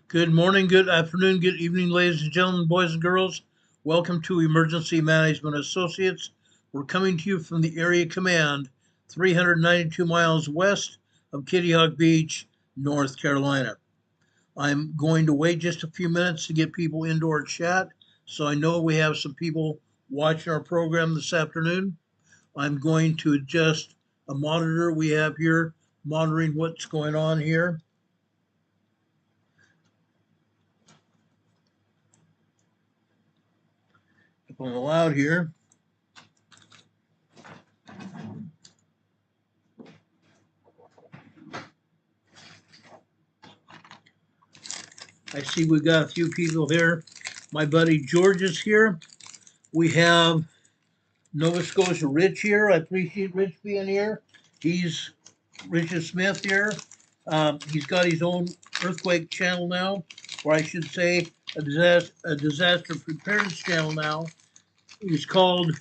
Good morning, good afternoon, good evening, ladies and gentlemen, boys and girls. Welcome to Emergency Management Associates. We're coming to you from the Area Command, 392 miles west of Kitty Hawk Beach, North Carolina. I'm going to wait just a few minutes to get people into our chat, so I know we have some people watching our program this afternoon. I'm going to adjust a monitor we have here, monitoring what's going on here. If I'm allowed here. I see we've got a few people here. My buddy George is here. We have Nova Scotia Rich here. I appreciate Rich being here. He's Richard Smith here. He's got his own earthquake channel now, or I should say a disaster preparedness channel now. He's called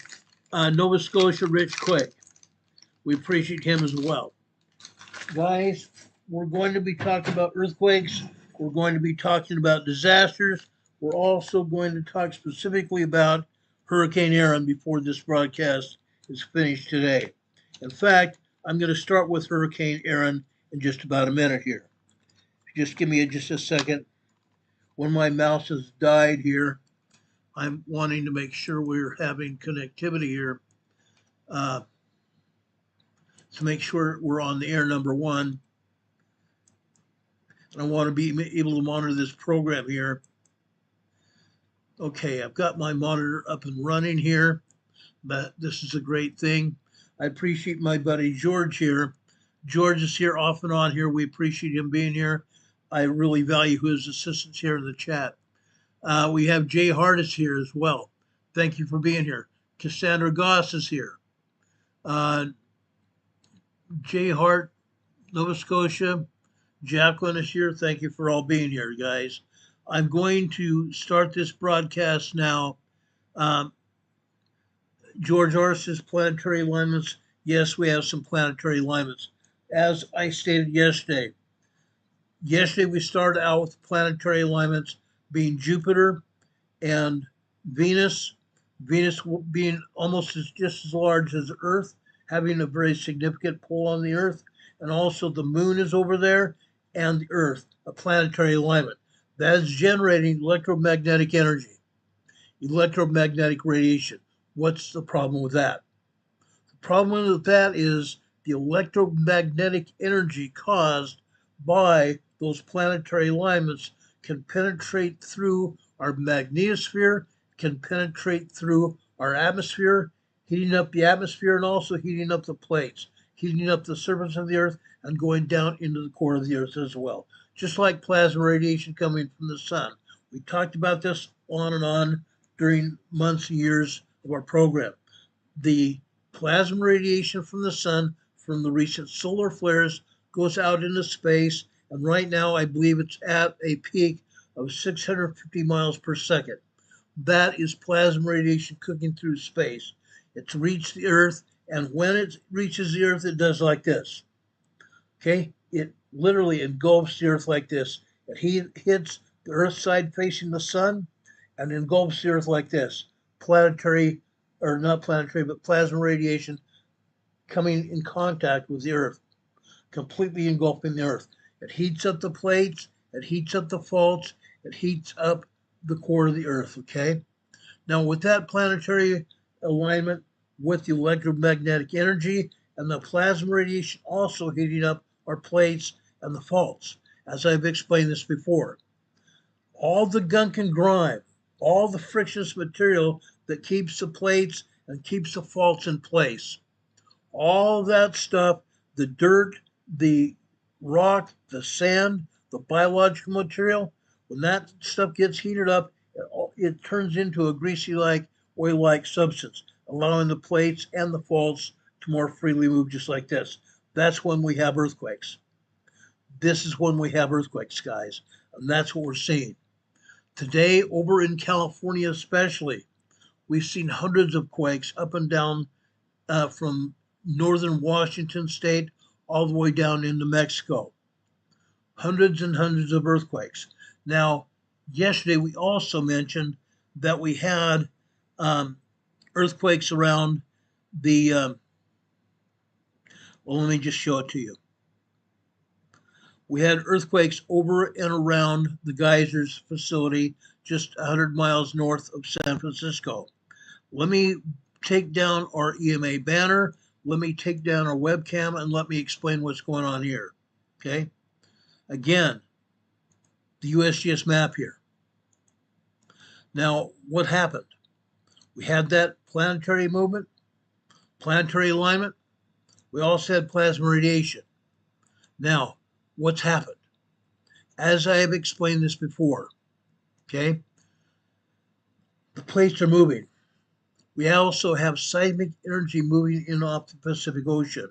Nova Scotia Rich Quake. We appreciate him as well. Guys, we're going to be talking about earthquakes. We're going to be talking about disasters. We're also going to talk specifically about Hurricane Erin before this broadcast is finished today. In fact, I'm going to start with Hurricane Erin in just about a minute here. Just give me just a second. When my mouse has died here, I'm wanting to make sure we're having connectivity here to make sure we're on the air, number one. I want to be able to monitor this program here. Okay, I've got my monitor up and running here, but this is a great thing. I appreciate my buddy George here. George is here off and on here. We appreciate him being here. I really value his assistance here in the chat. We have Jay Hardis here as well. Thank you for being here. Cassandra Goss is here. Jay Hart, Nova Scotia. Jacqueline is here. Thank you for all being here, guys. I'm going to start this broadcast now. George Orsis, planetary alignments. Yes, we have some planetary alignments. As I stated yesterday we started out with planetary alignments being Jupiter and Venus. Venus being almost just as large as Earth, having a very significant pull on the Earth. And also the moon is over there and the Earth, a planetary alignment. That is generating electromagnetic energy, electromagnetic radiation. What's the problem with that? The problem with that is the electromagnetic energy caused by those planetary alignments can penetrate through our magnetosphere, can penetrate through our atmosphere, heating up the atmosphere and also heating up the plates, heating up the surface of the Earth and going down into the core of the Earth as well. Just like plasma radiation coming from the sun. We talked about this on and on during months and years of our program. The plasma radiation from the sun, from the recent solar flares, goes out into space, and right now I believe it's at a peak of 650 miles per second. That is plasma radiation cooking through space. It's reached the Earth, and when it reaches the Earth, it does like this. Okay? It literally engulfs the Earth like this. It hits the Earth side facing the sun and engulfs the Earth like this. Planetary, or not planetary, but plasma radiation coming in contact with the Earth, completely engulfing the Earth. It heats up the plates, it heats up the faults, it heats up the core of the Earth, okay? Now, with that planetary alignment, with the electromagnetic energy and the plasma radiation also heating up our plates and the faults, as I've explained this before. All the gunk and grime, all the frictionless material that keeps the plates and keeps the faults in place, all that stuff, the dirt, the rock, the sand, the biological material, when that stuff gets heated up, it turns into a greasy-like, oil-like substance, allowing the plates and the faults to more freely move just like this. That's when we have earthquakes. This is when we have earthquakes, guys, and that's what we're seeing. Today, over in California especially, we've seen hundreds of quakes up and down from northern Washington state all the way down into Mexico. hundreds and hundreds of earthquakes. Now, yesterday we also mentioned that we had earthquakes around the, well, let me just show it to you. We had earthquakes over and around the Geysers facility, just 100 miles north of San Francisco. Let me take down our EMA banner. Let me take down our webcam and let me explain what's going on here. Okay. Again, the USGS map here. Now, what happened? We had that planetary movement, planetary alignment. We also had plasma radiation. Now, what's happened? As I have explained this before, okay, the plates are moving. We also have seismic energy moving in off the Pacific Ocean.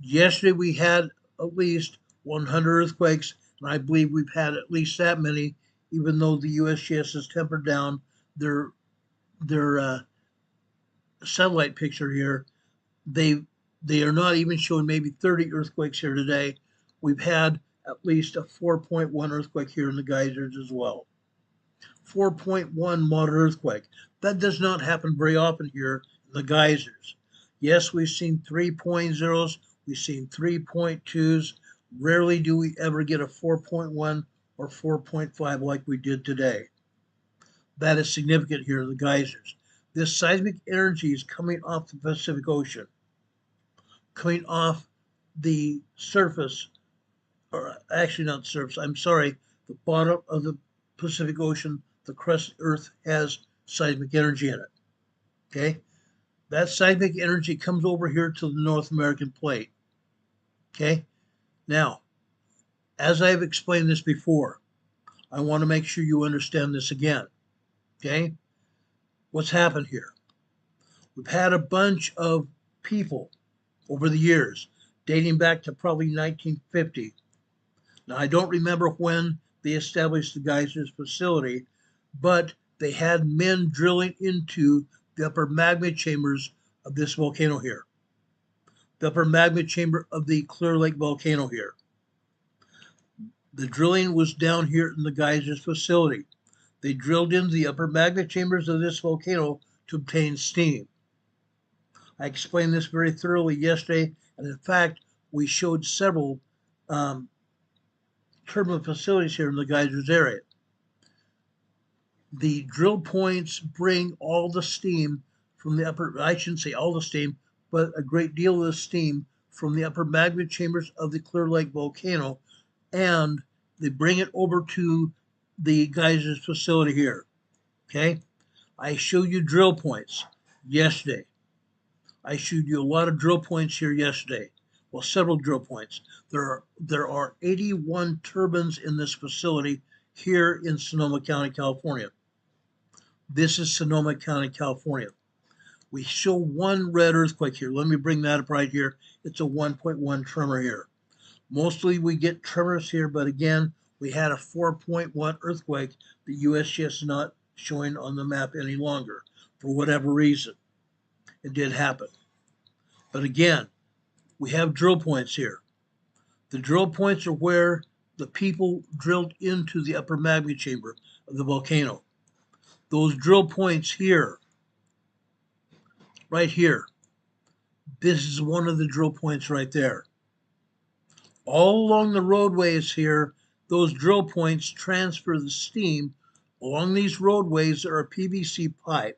Yesterday we had at least 100 earthquakes, and I believe we've had at least that many, even though the USGS has tempered down their satellite picture here. They are not even showing maybe 30 earthquakes here today. We've had at least a 4.1 earthquake here in the Geysers as well. 4.1 moderate earthquake. That does not happen very often here in the Geysers. Yes, we've seen 3.0s, we've seen 3.2s. Rarely do we ever get a 4.1 or 4.5 like we did today. That is significant here in the Geysers. This seismic energy is coming off the Pacific Ocean, coming off the surface, or actually not surface, I'm sorry, the bottom of the Pacific Ocean. The crust of Earth has seismic energy in it. Okay, that seismic energy comes over here to the North American plate. Okay, now, as I've explained this before, I want to make sure you understand this again. Okay, what's happened here? We've had a bunch of people over the years, dating back to probably 1950. Now, I don't remember when they established the Geysers facility, but they had men drilling into the upper magma chambers of this volcano here, the upper magma chamber of the Clear Lake volcano here. The drilling was down here in the Geysers facility. They drilled into the upper magma chambers of this volcano to obtain steam. I explained this very thoroughly yesterday, and in fact, we showed several turbine facilities here in the Geysers area. The drill points bring all the steam from the upper, I shouldn't say all the steam, but a great deal of the steam from the upper magma chambers of the Clear Lake volcano, and they bring it over to the Geysers facility here. Okay, I showed you drill points yesterday. I showed you a lot of drill points here yesterday. Well, several drill points. There are 81 turbines in this facility here in Sonoma County, California. This is Sonoma County, California. We show one red earthquake here. Let me bring that up right here. It's a 1.1 tremor here. Mostly we get tremors here, but again, we had a 4.1 earthquake. The USGS is not showing on the map any longer for whatever reason. It did happen. But again, we have drill points here. The drill points are where the people drilled into the upper magma chamber of the volcano. Those drill points here, right here, this is one of the drill points right there. All along the roadways here, those drill points transfer the steam. Along these roadways, there are PVC pipe.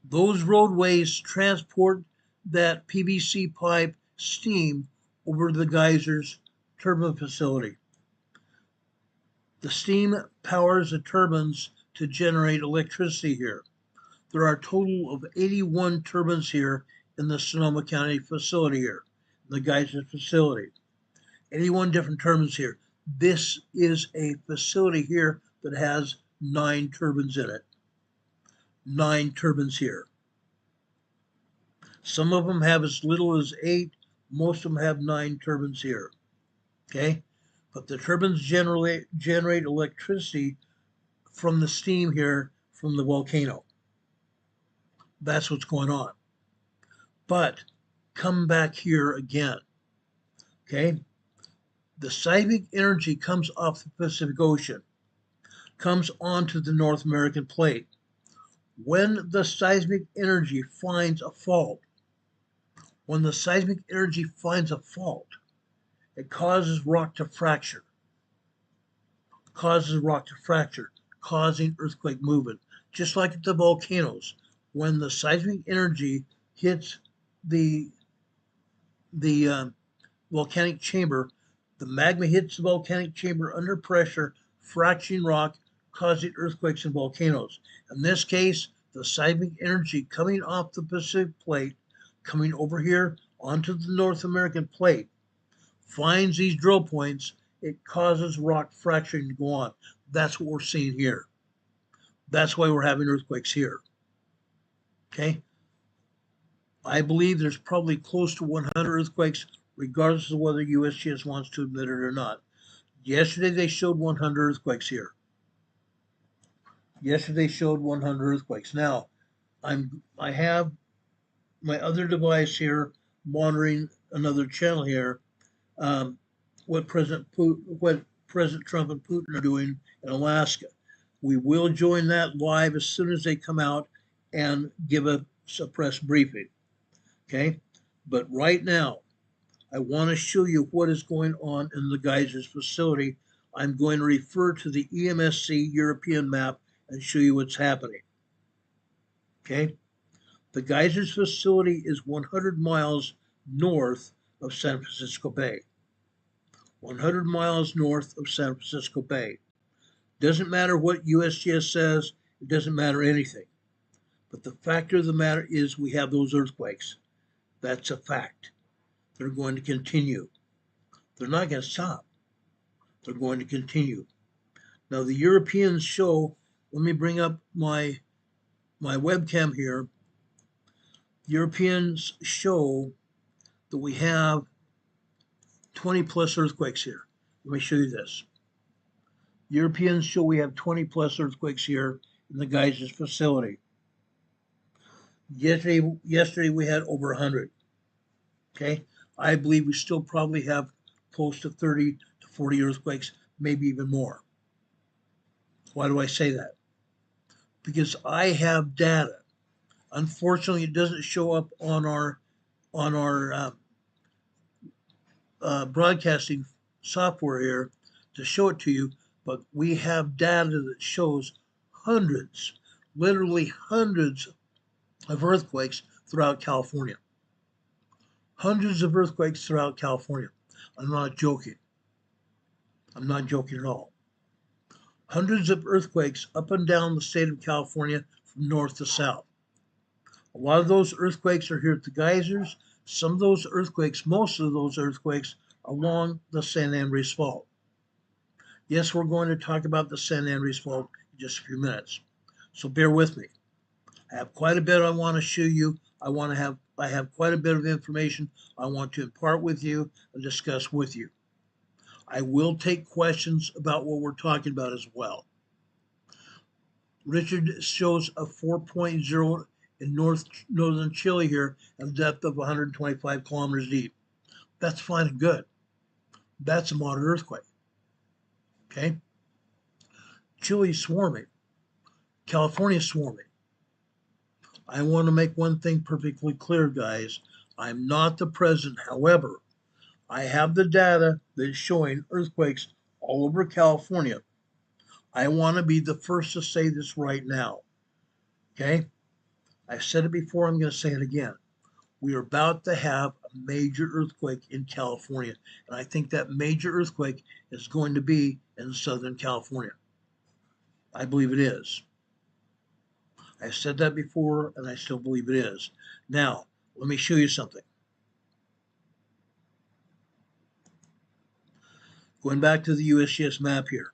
Those roadways transport that PVC pipe steam over to the Geysers turbine facility. The steam powers the turbines to generate electricity here. There are a total of 81 turbines here in the Sonoma County facility here, the Geysers facility. 81 different turbines here. This is a facility here that has 9 turbines in it. 9 turbines here. Some of them have as little as 8. Most of them have 9 turbines here. Okay? But the turbines generate electricity from the steam here from the volcano. That's what's going on. But come back here again. Okay? The seismic energy comes off the Pacific Ocean, comes onto the North American plate. When the seismic energy finds a fault, when the seismic energy finds a fault, it causes rock to fracture, causing earthquake movement. Just like at the volcanoes, when the seismic energy hits the volcanic chamber, the magma hits the volcanic chamber under pressure, fracturing rock, causing earthquakes and volcanoes. In this case, the seismic energy coming off the Pacific plate, coming over here onto the North American plate, finds these drill points, it causes rock fracturing to go on. That's what we're seeing here. That's why we're having earthquakes here. Okay? I believe there's probably close to 100 earthquakes, regardless of whether USGS wants to admit it or not. Yesterday they showed 100 earthquakes here. Yesterday showed 100 earthquakes. Now, I have my other device here monitoring another channel here. What President Trump and Putin are doing in Alaska. We will join that live as soon as they come out and give a press briefing. Okay, but right now, I want to show you what is going on in the Geysers facility. I'm going to refer to the EMSC European map and show you what's happening. Okay, the Geysers facility is 100 miles north of San Francisco Bay. 100 miles north of San Francisco Bay. Doesn't matter what USGS says, it doesn't matter anything. But the fact of the matter is we have those earthquakes. That's a fact. They're going to continue. They're not going to stop. They're going to continue. Now the Europeans show, let me bring up my webcam here. Europeans show that we have 20 plus earthquakes here. Let me show you this. Europeans show we have 20 plus earthquakes here in the Geysers facility. Yesterday we had over 100. Okay, I believe we still probably have close to 30 to 40 earthquakes, maybe even more. Why do I say that? Because I have data. Unfortunately, it doesn't show up on our broadcasting software here to show it to you, but we have data that shows hundreds, literally hundreds of earthquakes throughout California. Hundreds of earthquakes throughout California. I'm not joking. I'm not joking at all. Hundreds of earthquakes up and down the state of California from north to south. A lot of those earthquakes are here at the Geysers. Some of those earthquakes, most of those earthquakes, along the San Andreas Fault. Yes, we're going to talk about the San Andreas Fault in just a few minutes. So bear with me. I have quite a bit I want to show you. I have quite a bit of information I want to impart with you and discuss with you. I will take questions about what we're talking about as well. Richard shows a 4.0 in northern Chile here at a depth of 125 kilometers deep. That's fine and good. That's a moderate earthquake. Okay? Chile's swarming. California's swarming. I want to make one thing perfectly clear, guys. I'm not the president. However, I have the data that is showing earthquakes all over California. I want to be the first to say this right now. Okay? I've said it before, I'm going to say it again. We are about to have a major earthquake in California. And I think that major earthquake is going to be in Southern California. I believe it is. I've said that before, and I still believe it is. Now, let me show you something. Going back to the USGS map here.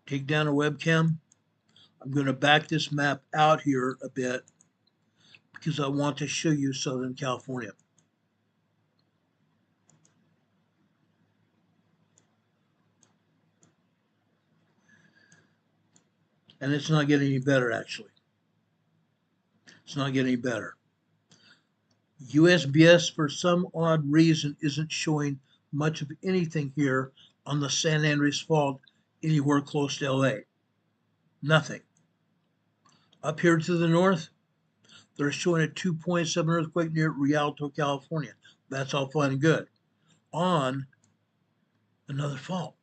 Take down a webcam. I'm going to back this map out here a bit because I want to show you Southern California. And it's not getting any better, actually. It's not getting any better. USBS, for some odd reason, isn't showing much of anything here on the San Andreas Fault anywhere close to LA. Nothing. Up here to the north, they're showing a 2.7 earthquake near Realtor, California. That's all fine and good. On another fault.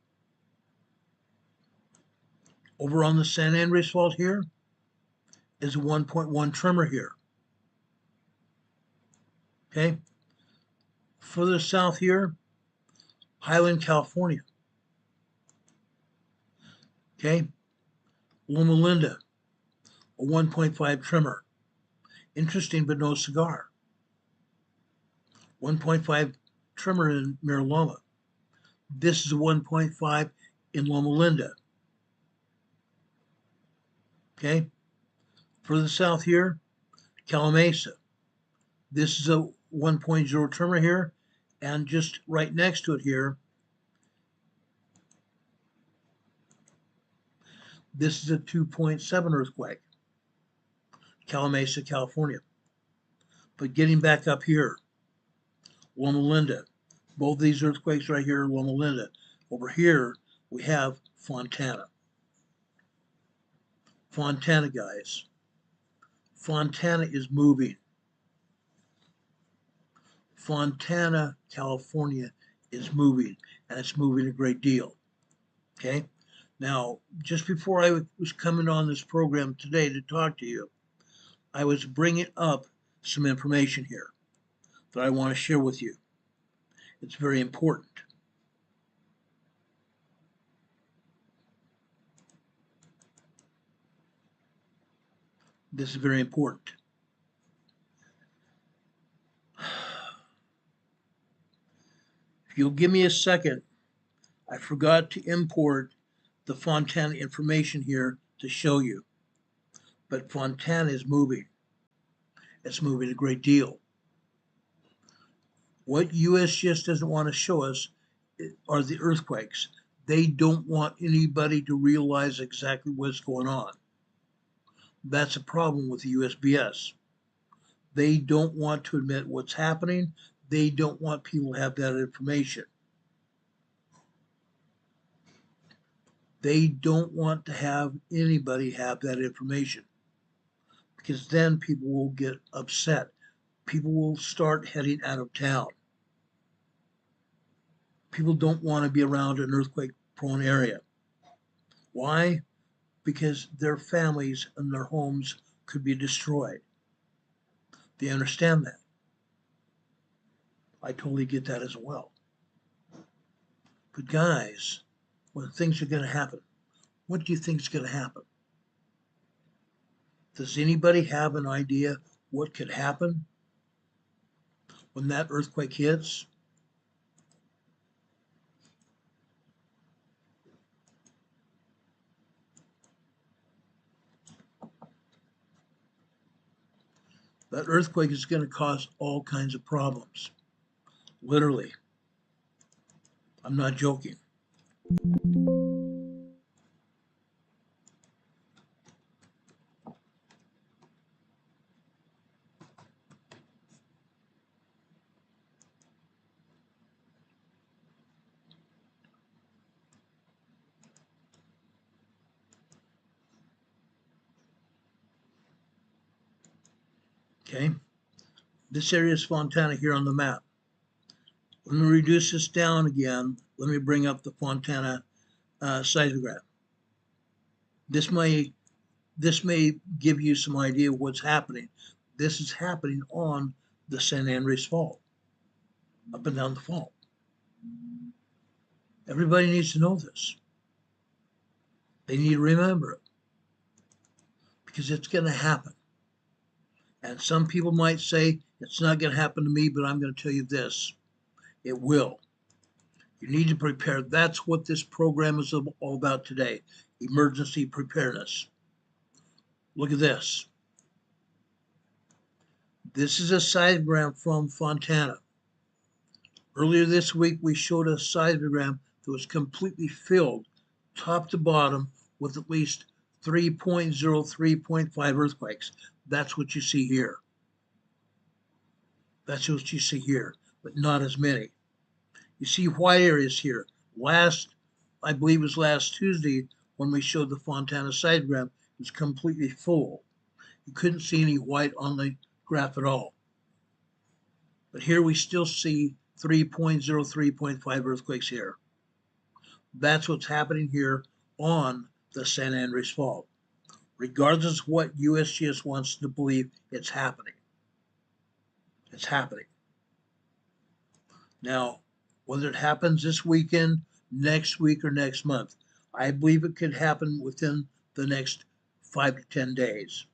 Over on the San Andreas Fault here is a 1.1 tremor here. Okay. Further south here, Highland, California. Okay. Loma Linda, a 1.5 tremor. Interesting, but no cigar. 1.5 tremor in Mira Loma. This is a 1.5 in Loma Linda. Okay. Further south here, Calamasa. This is a 1.0 tremor here, and just right next to it here, this is a 2.7 earthquake, Calamasa, California. But getting back up here, Loma Linda. Both these earthquakes right here, Loma Linda. Over here, we have Fontana. Fontana, guys. Fontana is moving. Fontana, California is moving, and it's moving a great deal. Okay? Now, just before I was coming on this program today to talk to you, I was bringing up some information here that I want to share with you. It's very important. This is very important. If you'll give me a second, I forgot to import the Fontana information here to show you. But Fontana is moving. It's moving a great deal. What USGS doesn't want to show us are the earthquakes. They don't want anybody to realize exactly what's going on. That's a problem with the USBS. They don't want to admit what's happening. They don't want people to have that information. They don't want to have anybody have that information, because then people will get upset. People will start heading out of town. People don't want to be around an earthquake-prone area. Why? Because their families and their homes could be destroyed. They understand that. I totally get that as well. But guys, when things are going to happen, what do you think is going to happen? Does anybody have an idea what could happen when that earthquake hits? That earthquake is going to cause all kinds of problems. Literally. I'm not joking. Okay. This area is Fontana here on the map. Let me reduce this down again. Let me bring up the Fontana seismograph. This may give you some idea of what's happening. This is happening on the San Andreas Fault, up and down the fault. Everybody needs to know this. They need to remember it, because it's going to happen. And some people might say, it's not going to happen to me, but I'm going to tell you this. It will. You need to prepare. That's what this program is all about today. Emergency preparedness. Look at this. This is a seismogram from Fontana. Earlier this week, we showed a seismogram that was completely filled, top to bottom, with at least 3.0, 3.5 earthquakes. That's what you see here. That's what you see here, but not as many. You see white areas here. I believe it was last Tuesday when we showed the Fontana sidegram, it was completely full. You couldn't see any white on the graph at all. But here we still see 3.03.5 earthquakes here. That's what's happening here on the San Andreas Fault. Regardless of what USGS wants to believe, it's happening. It's happening. Now, whether it happens this weekend, next week, or next month, I believe it could happen within the next 5 to 10 days.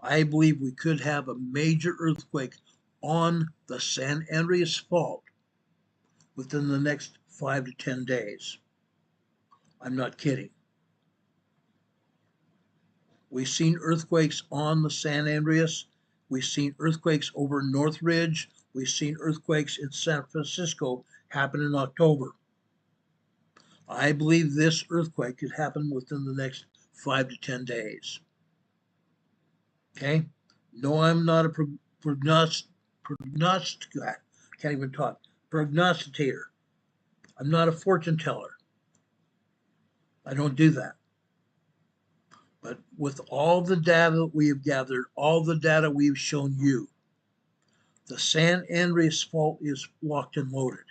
I believe we could have a major earthquake on the San Andreas Fault within the next 5 to 10 days. I'm not kidding. We've seen earthquakes on the San Andreas. We've seen earthquakes over Northridge. We've seen earthquakes in San Francisco happen in October. I believe this earthquake could happen within the next 5 to 10 days. Okay? No, I'm not a prognosticator. I'm not a fortune teller. I don't do that. But with all the data that we have gathered, all the data we've shown you, the San Andreas Fault is locked and loaded.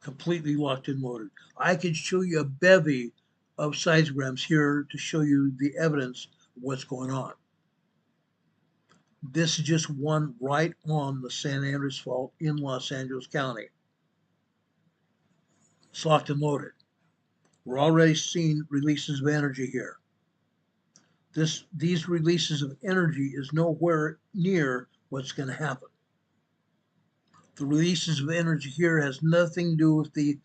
Completely locked and loaded. I could show you a bevy of seismograms here to show you the evidence of what's going on. This is just one right on the San Andreas Fault in Los Angeles County. It's locked and loaded. We're already seeing releases of energy here. These releases of energy is nowhere near what's going to happen. The releases of energy here has nothing to do with the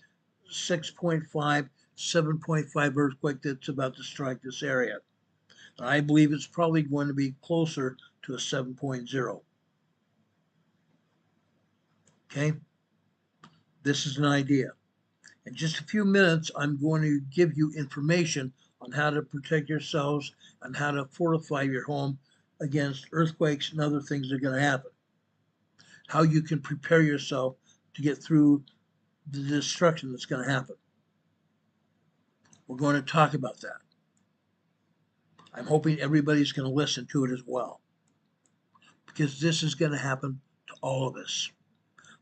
6.5, 7.5 earthquake that's about to strike this area. And I believe it's probably going to be closer to a 7.0. Okay? This is an idea. In just a few minutes, I'm going to give you information on how to protect yourselves and how to fortify your home against earthquakes and other things that are going to happen. How you can prepare yourself to get through the destruction that's going to happen. We're going to talk about that. I'm hoping everybody's going to listen to it as well, because this is going to happen to all of us.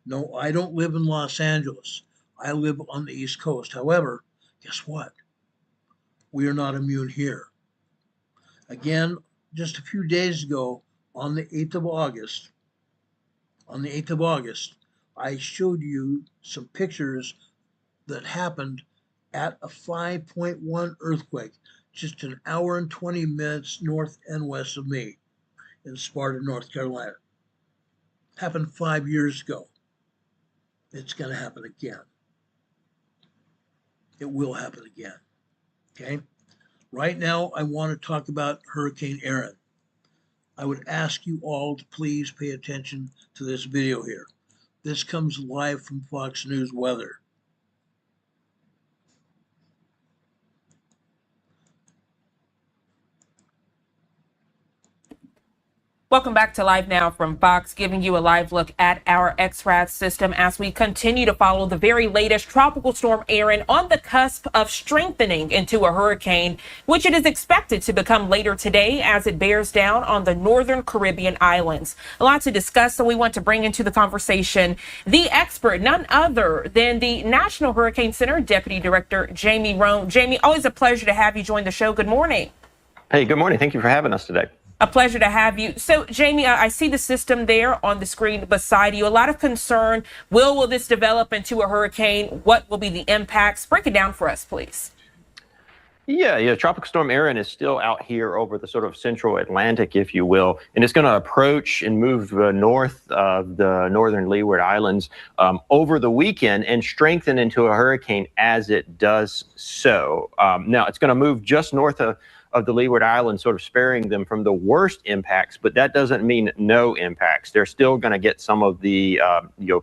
No, I don't live in Los Angeles. I live on the East Coast. However, guess what? We are not immune here. Again, just a few days ago, on the 8th of August, I showed you some pictures that happened at a 5.1 earthquake, just an hour and 20 minutes north and west of me in Sparta, North Carolina. Happened 5 years ago. It's going to happen again. It will happen again. Okay? Right now, I want to talk about Hurricane Erin. I would ask you all to please pay attention to this video here. This comes live from Fox News Weather. Welcome back to Live Now from Fox, giving you a live look at our XRAD system as we continue to follow the very latest tropical storm Erin on the cusp of strengthening into a hurricane, which it is expected to become later today as it bears down on the northern Caribbean islands. A lot to discuss, so we want to bring into the conversation the expert, none other than the National Hurricane Center Deputy Director Jamie Roan. Jamie, always a pleasure to have you join the show. Good morning. Hey, good morning. Thank you for having us today. A pleasure to have you. So, Jamie, I see the system there on the screen beside you. A lot of concern. Will this develop into a hurricane? What will be the impacts? Break it down for us, please. Yeah. Tropical Storm Erin is still out here over the sort of central Atlantic, if you will, and it's going to approach and move north of the northern Leeward Islands over the weekend and strengthen into a hurricane as it does so. Now, it's going to move just north of of the Leeward Islands, sort of sparing them from the worst impacts, but that doesn't mean no impacts. They're still going to get some of the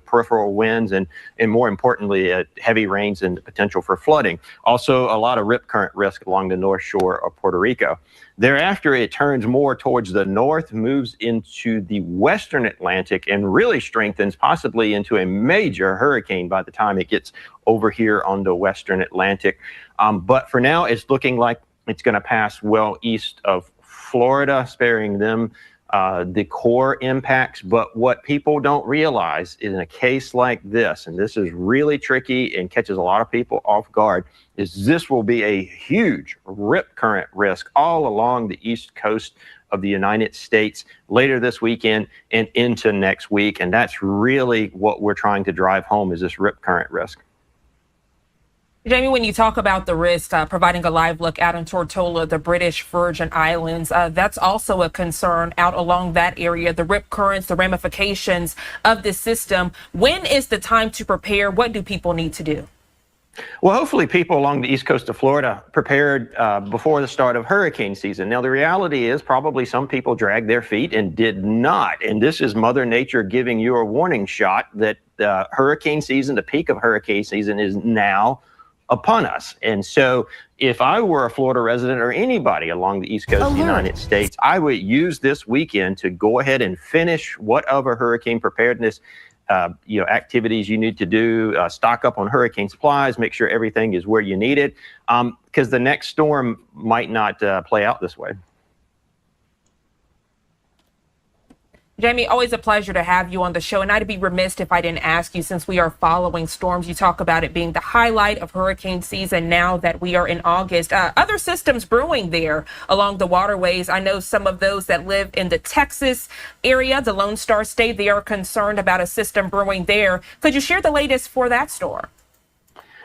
peripheral winds and more importantly, heavy rains and the potential for flooding. Also, a lot of rip current risk along the north shore of Puerto Rico. Thereafter, it turns more towards the north, moves into the western Atlantic, and really strengthens possibly into a major hurricane by the time it gets over here on the western Atlantic. But for now, it's looking like it's going to pass well east of Florida, sparing them the core impacts. But what people don't realize is in a case like this, and this is really tricky and catches a lot of people off guard, is this will be a huge rip current risk all along the east coast of the United States later this weekend and into next week. And that's really what we're trying to drive home, is this rip current risk. Jamie, when you talk about the risk, providing a live look out in Tortola, the British Virgin Islands, that's also a concern out along that area, the rip currents, the ramifications of this system. When is the time to prepare? What do people need to do? Well, hopefully people along the east coast of Florida prepared before the start of hurricane season. Now, the reality is probably some people dragged their feet and did not. And this is Mother Nature giving you a warning shot that hurricane season, the peak of hurricane season, is now upon us. And so if I were a Florida resident or anybody along the east coast of the United States, I would use this weekend to go ahead and finish whatever hurricane preparedness activities you need to do, stock up on hurricane supplies, make sure everything is where you need it, because the next storm might not play out this way. Jamie, always a pleasure to have you on the show. And I'd be remiss if I didn't ask you, since we are following storms, you talk about it being the highlight of hurricane season now that we are in August. Other systems brewing there along the waterways. I know some of those that live in the Texas area, the Lone Star State, they are concerned about a system brewing there. Could you share the latest for that storm?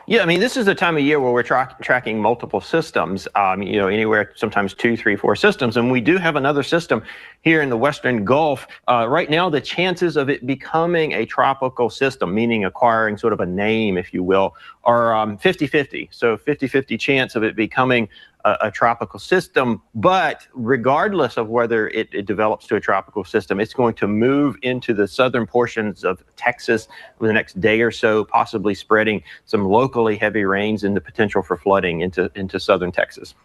Yeah, I mean, this is the time of year where we're tracking multiple systems, anywhere, sometimes 2, 3, 4 systems. And we do have another system here in the Western Gulf. Right now, the chances of it becoming a tropical system, meaning acquiring sort of a name, if you will, are 50-50. So 50-50 chance of it becoming a tropical system. But regardless of whether it develops to a tropical system, it's going to move into the southern portions of Texas over the next day or so, possibly spreading some locally heavy rains and the potential for flooding into southern Texas.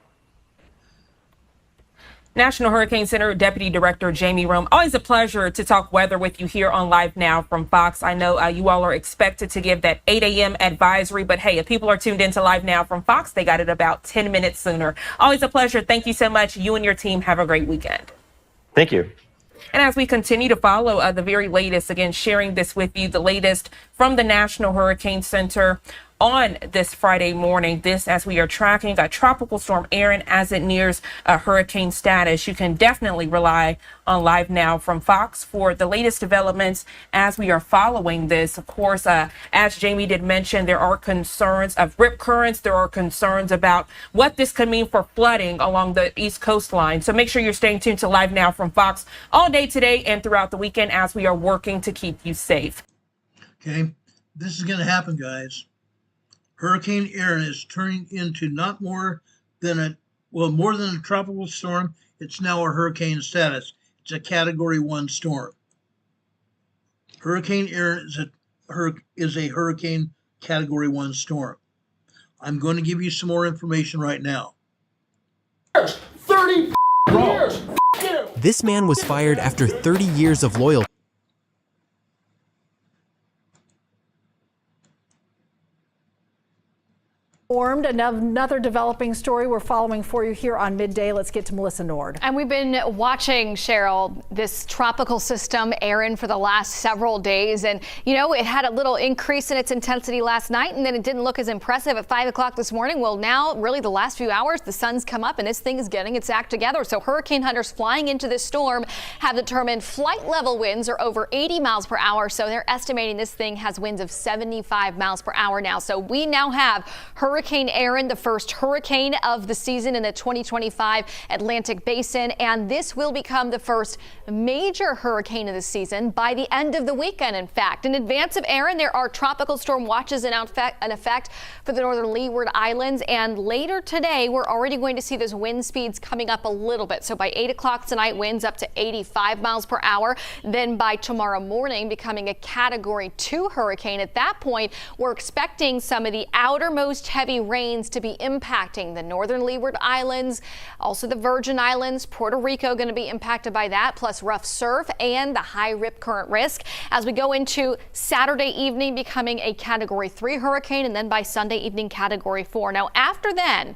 National Hurricane Center Deputy Director Jamie Rome, always a pleasure to talk weather with you here on Live Now from Fox. I know you all are expected to give that 8 a.m. advisory, but hey, if people are tuned into Live Now from Fox, they got it about 10 minutes sooner. Always a pleasure. Thank you so much. You and your team have a great weekend. Thank you. And as we continue to follow the very latest, again, sharing this with you, the latest from the National Hurricane Center on this Friday morning. This as we are tracking a tropical storm Erin as it nears hurricane status. You can definitely rely on Live Now from Fox for the latest developments as we are following this. Of course, as Jamie did mention, there are concerns of rip currents. There are concerns about what this could mean for flooding along the east coastline. So make sure you're staying tuned to Live Now from Fox all day today and throughout the weekend as we are working to keep you safe. Okay, this is going to happen, guys. Hurricane Erin is turning into not more than more than a tropical storm. It's now a hurricane status. It's a Category 1 storm. Hurricane Erin is a hurricane Category 1 storm. I'm going to give you some more information right now. 30 years. This man was fired after 30 years of loyalty. Another developing story we're following for you here on Midday. Let's get to Melissa Nord. And we've been watching, Cheryl, this tropical system, Erin, for the last several days. And, it had a little increase in its intensity last night, and then it didn't look as impressive at 5 o'clock this morning. Well, now, really, the last few hours, the sun's come up, and this thing is getting its act together. So hurricane hunters flying into this storm have determined flight level winds are over 80 miles per hour. So they're estimating this thing has winds of 75 miles per hour now. So we now have hurricane Hurricane Erin, the first hurricane of the season in the 2025 Atlantic Basin, and this will become the first major hurricane of the season by the end of the weekend. In fact, in advance of Erin, there are tropical storm watches in effect for the northern Leeward Islands, and later today, we're already going to see those wind speeds coming up a little bit. So by 8 o'clock tonight, winds up to 85 miles per hour. Then by tomorrow morning, becoming a Category 2 hurricane. At that point, we're expecting some of the outermost heavy rains to be impacting the northern Leeward Islands, also the Virgin Islands, Puerto Rico going to be impacted by that, plus rough surf and the high rip current risk as we go into Saturday evening, becoming a Category 3 hurricane, and then by Sunday evening, Category 4. Now, after then,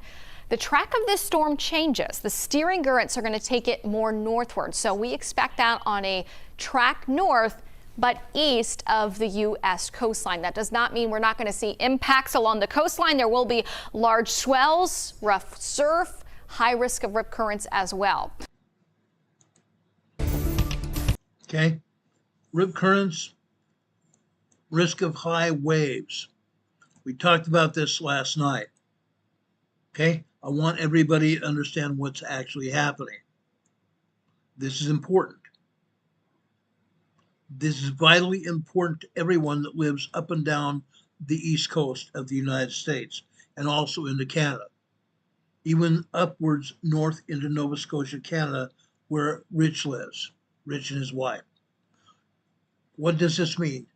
the track of this storm changes. The steering currents are going to take it more northward, so we expect that on a track north but east of the U.S. coastline. That does not mean we're not going to see impacts along the coastline. There will be large swells, rough surf, high risk of rip currents as well. Okay, rip currents, risk of high waves. We talked about this last night. Okay, I want everybody to understand what's actually happening. This is important. This is vitally important to everyone that lives up and down the east coast of the United States and also into Canada, even upwards north into Nova Scotia, Canada, where Rich lives, Rich and his wife. What does this mean?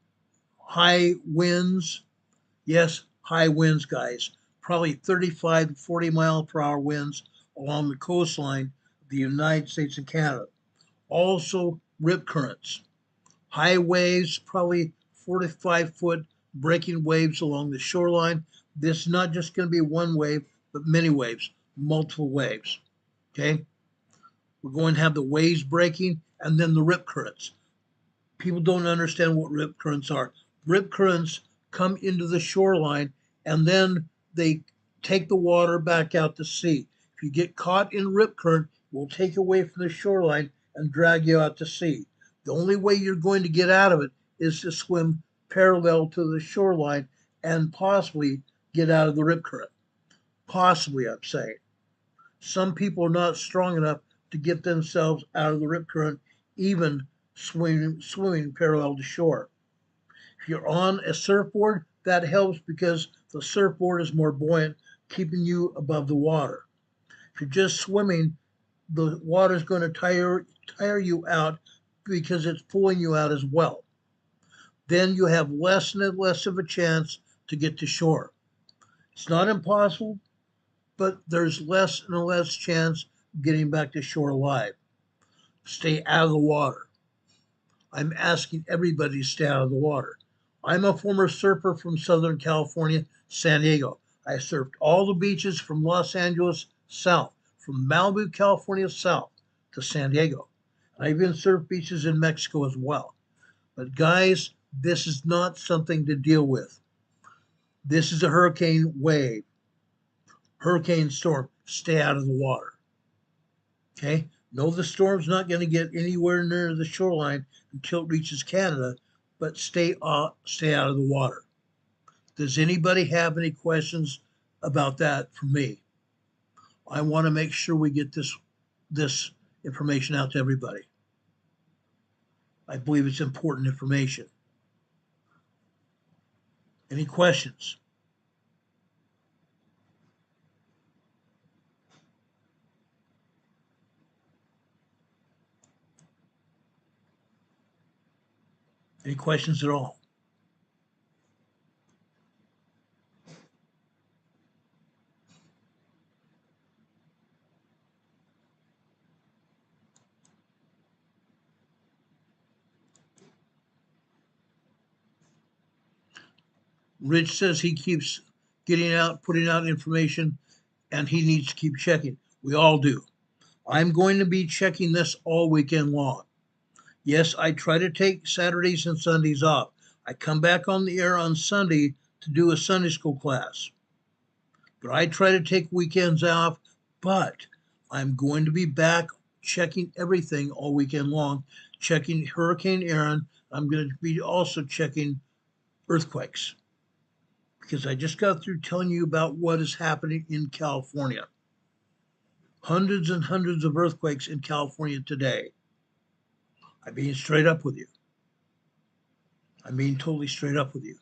High winds? Yes, high winds, guys. Probably 35 to 40 mile per hour winds along the coastline of the United States and Canada. Also rip currents. High waves, probably 4 to 5 foot breaking waves along the shoreline. This is not just going to be one wave, but many waves, multiple waves. Okay? We're going to have the waves breaking and then the rip currents. People don't understand what rip currents are. Rip currents come into the shoreline and then they take the water back out to sea. If you get caught in rip current, it will take away from the shoreline and drag you out to sea. The only way you're going to get out of it is to swim parallel to the shoreline and possibly get out of the rip current. Possibly, I'm saying. Some people are not strong enough to get themselves out of the rip current, even swimming parallel to shore. If you're on a surfboard, that helps because the surfboard is more buoyant, keeping you above the water. If you're just swimming, the water is going to tire you out because it's pulling you out as well. Then you have less and less of a chance to get to shore. It's not impossible, but there's less and less chance of getting back to shore alive. Stay out of the water. I'm asking everybody to stay out of the water. I'm a former surfer from Southern California, San Diego. I surfed all the beaches from Los Angeles south, from Malibu, California south to San Diego. I even surfed beaches in Mexico as well. But guys, this is not something to deal with. This is a hurricane wave, hurricane storm. Stay out of the water. Okay? No, the storm's not going to get anywhere near the shoreline until it reaches Canada, but stay out of the water. Does anybody have any questions about that from me? I want to make sure we get this information out to everybody. I believe it's important information. Any questions? Any questions at all? Rich says he keeps putting out information, and he needs to keep checking. We all do. I'm going to be checking this all weekend long. Yes, I try to take Saturdays and Sundays off. I come back on the air on Sunday to do a Sunday school class. But I try to take weekends off, but I'm going to be back checking everything all weekend long, checking Hurricane Erin. I'm going to be also checking earthquakes. because I just got through telling you about what is happening in California. Hundreds and hundreds of earthquakes in California today. I'm being straight up with you. I'm being totally straight up with you.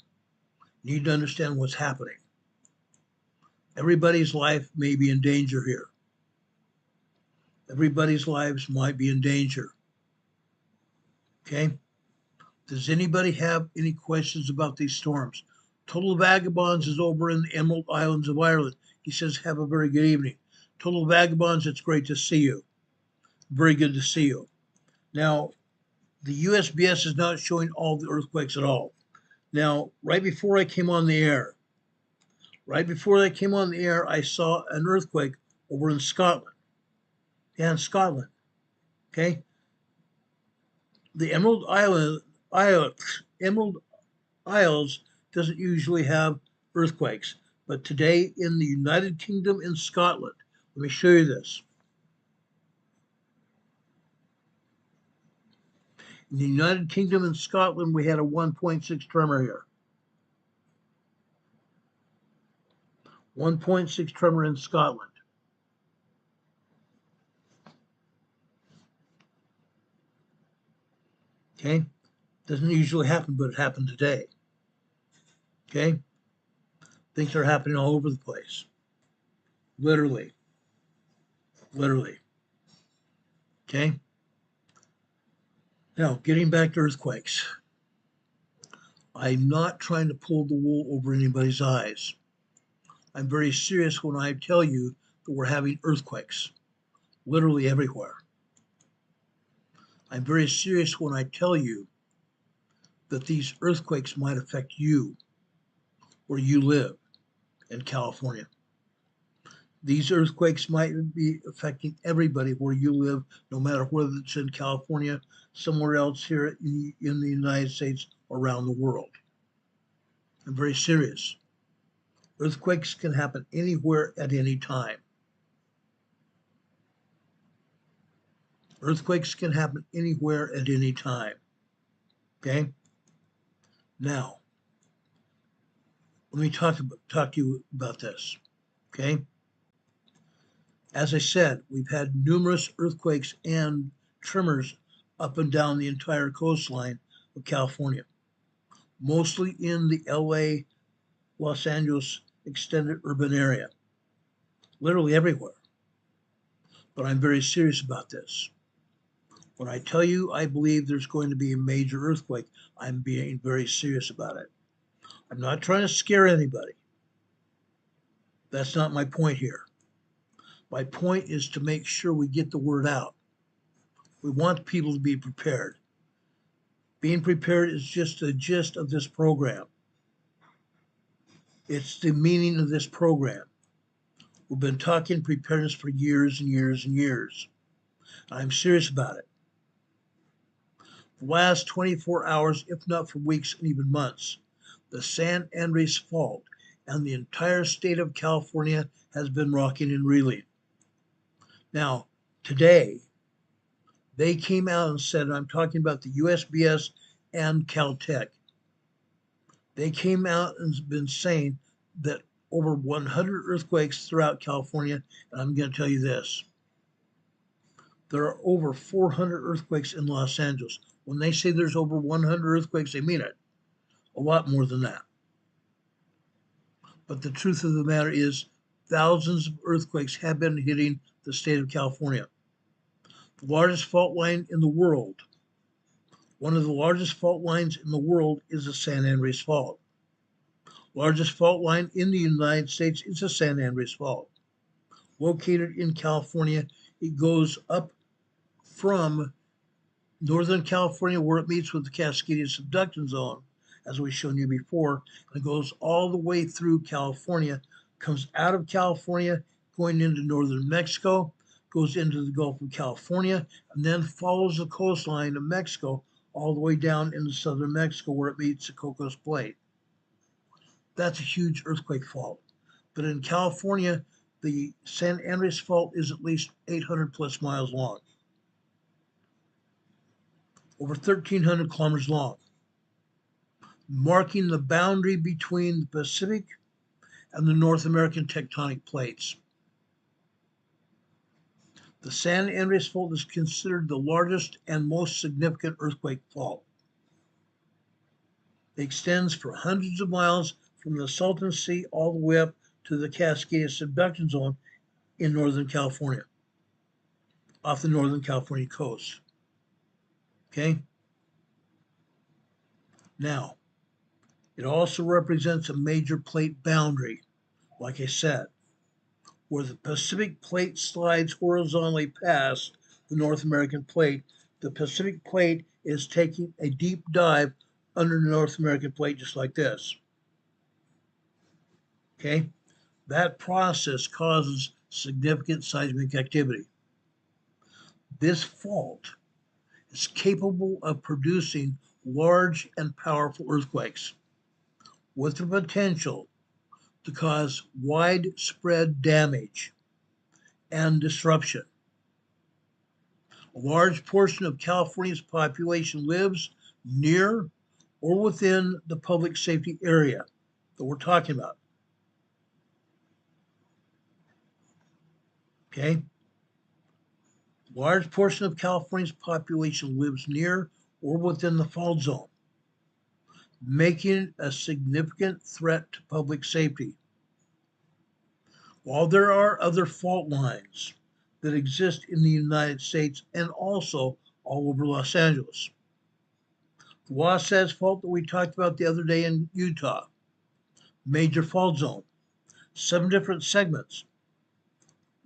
You need to understand what's happening. Everybody's life may be in danger here. Everybody's lives might be in danger. Okay? Does anybody have any questions about these storms? Total Vagabonds is over in the Emerald Islands of Ireland. He says, have a very good evening. Total Vagabonds, it's great to see you. Very good to see you. Now, the USBS is not showing all the earthquakes at all. Now, right before I came on the air, I saw an earthquake over in Scotland. Yeah, in Scotland. Okay? The Emerald Isles doesn't usually have earthquakes, but today in the United Kingdom in Scotland, let me show you this. In the United Kingdom and Scotland, we had a 1.6 tremor here. 1.6 tremor in Scotland. Okay? Doesn't usually happen, but it happened today. Okay? Things are happening all over the place. Literally. Okay? Now, getting back to earthquakes. I'm not trying to pull the wool over anybody's eyes. I'm very serious when I tell you that we're having earthquakes, literally everywhere. I'm very serious when I tell you that these earthquakes might affect you where you live in California. These earthquakes might be affecting everybody where you live, no matter whether it's in California, somewhere else here in the United States, or around the world. I'm very serious. Earthquakes can happen anywhere at any time. Earthquakes can happen anywhere at any time. Okay? Now, let me talk to you about this. Okay? As I said, we've had numerous earthquakes and tremors up and down the entire coastline of California, mostly in the LA, Los Angeles extended urban area, literally everywhere. But I'm very serious about this. When I tell you I believe there's going to be a major earthquake, I'm being very serious about it. I'm not trying to scare anybody. That's not my point here. My point is to make sure we get the word out. We want people to be prepared. Being prepared is just the gist of this program. It's the meaning of this program. We've been talking preparedness for years and years and years. I'm serious about it. The last 24 hours, if not for weeks and even months, the San Andreas Fault and the entire state of California has been rocking and reeling. Now, today, they came out and said, and I'm talking about the USBS and Caltech, they came out and been saying that over 100 earthquakes throughout California, and I'm going to tell you this, there are over 400 earthquakes in Los Angeles. When they say there's over 100 earthquakes, they mean it. A lot more than that. But the truth of the matter is, thousands of earthquakes have been hitting the state of California. The largest fault line in the world, one of the largest fault lines in the world is the San Andreas Fault. Largest fault line in the United States is the San Andreas Fault. Located in California, it goes up from Northern California, where it meets with the Cascadia subduction zone, as we've shown you before, and it goes all the way through California, comes out of California, going into northern Mexico, goes into the Gulf of California, and then follows the coastline of Mexico all the way down into southern Mexico, where it meets the Cocos Plate. That's a huge earthquake fault. But in California, the San Andreas Fault is at least 800 plus miles long. Over 1,300 kilometers long. marking the boundary between the Pacific and the North American tectonic plates. The San Andreas Fault is considered the largest and most significant earthquake fault. It extends for hundreds of miles from the Salton Sea all the way up to the Cascade subduction zone in Northern California, off the Northern California coast. Okay? Now, it also represents a major plate boundary, like I said, where the Pacific plate slides horizontally past the North American plate. The Pacific plate is taking a deep dive under the North American plate, just like this. Okay? That process causes significant seismic activity. This fault is capable of producing large and powerful earthquakes with the potential to cause widespread damage and disruption. A large portion of California's population lives near or within the public safety area that we're talking about. Okay? A large portion of California's population lives near or within the fault zone, making it a significant threat to public safety. While there are other fault lines that exist in the United States and also all over Los Angeles, the Wasatch Fault that we talked about the other day in Utah, major fault zone, 7 different segments.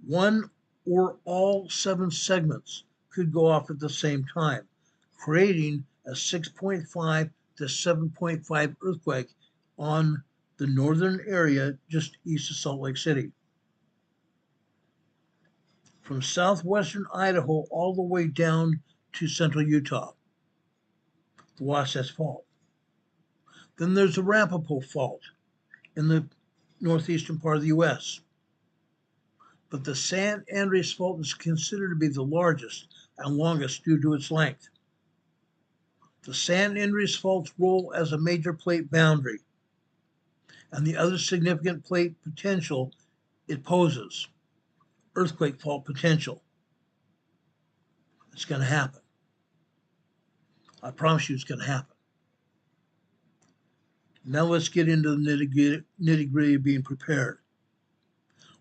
One or all 7 segments could go off at the same time, creating a 6.5 to 7.5 earthquake on the northern area just east of Salt Lake City. From southwestern Idaho all the way down to central Utah, the Wasatch Fault. Then there's the Arapaho Fault in the northeastern part of the U.S. But the San Andreas Fault is considered to be the largest and longest due to its length. The San Andreas Fault's role as a major plate boundary and the other significant plate potential it poses, earthquake fault potential. It's going to happen. I promise you it's going to happen. Now let's get into the nitty-gritty of being prepared.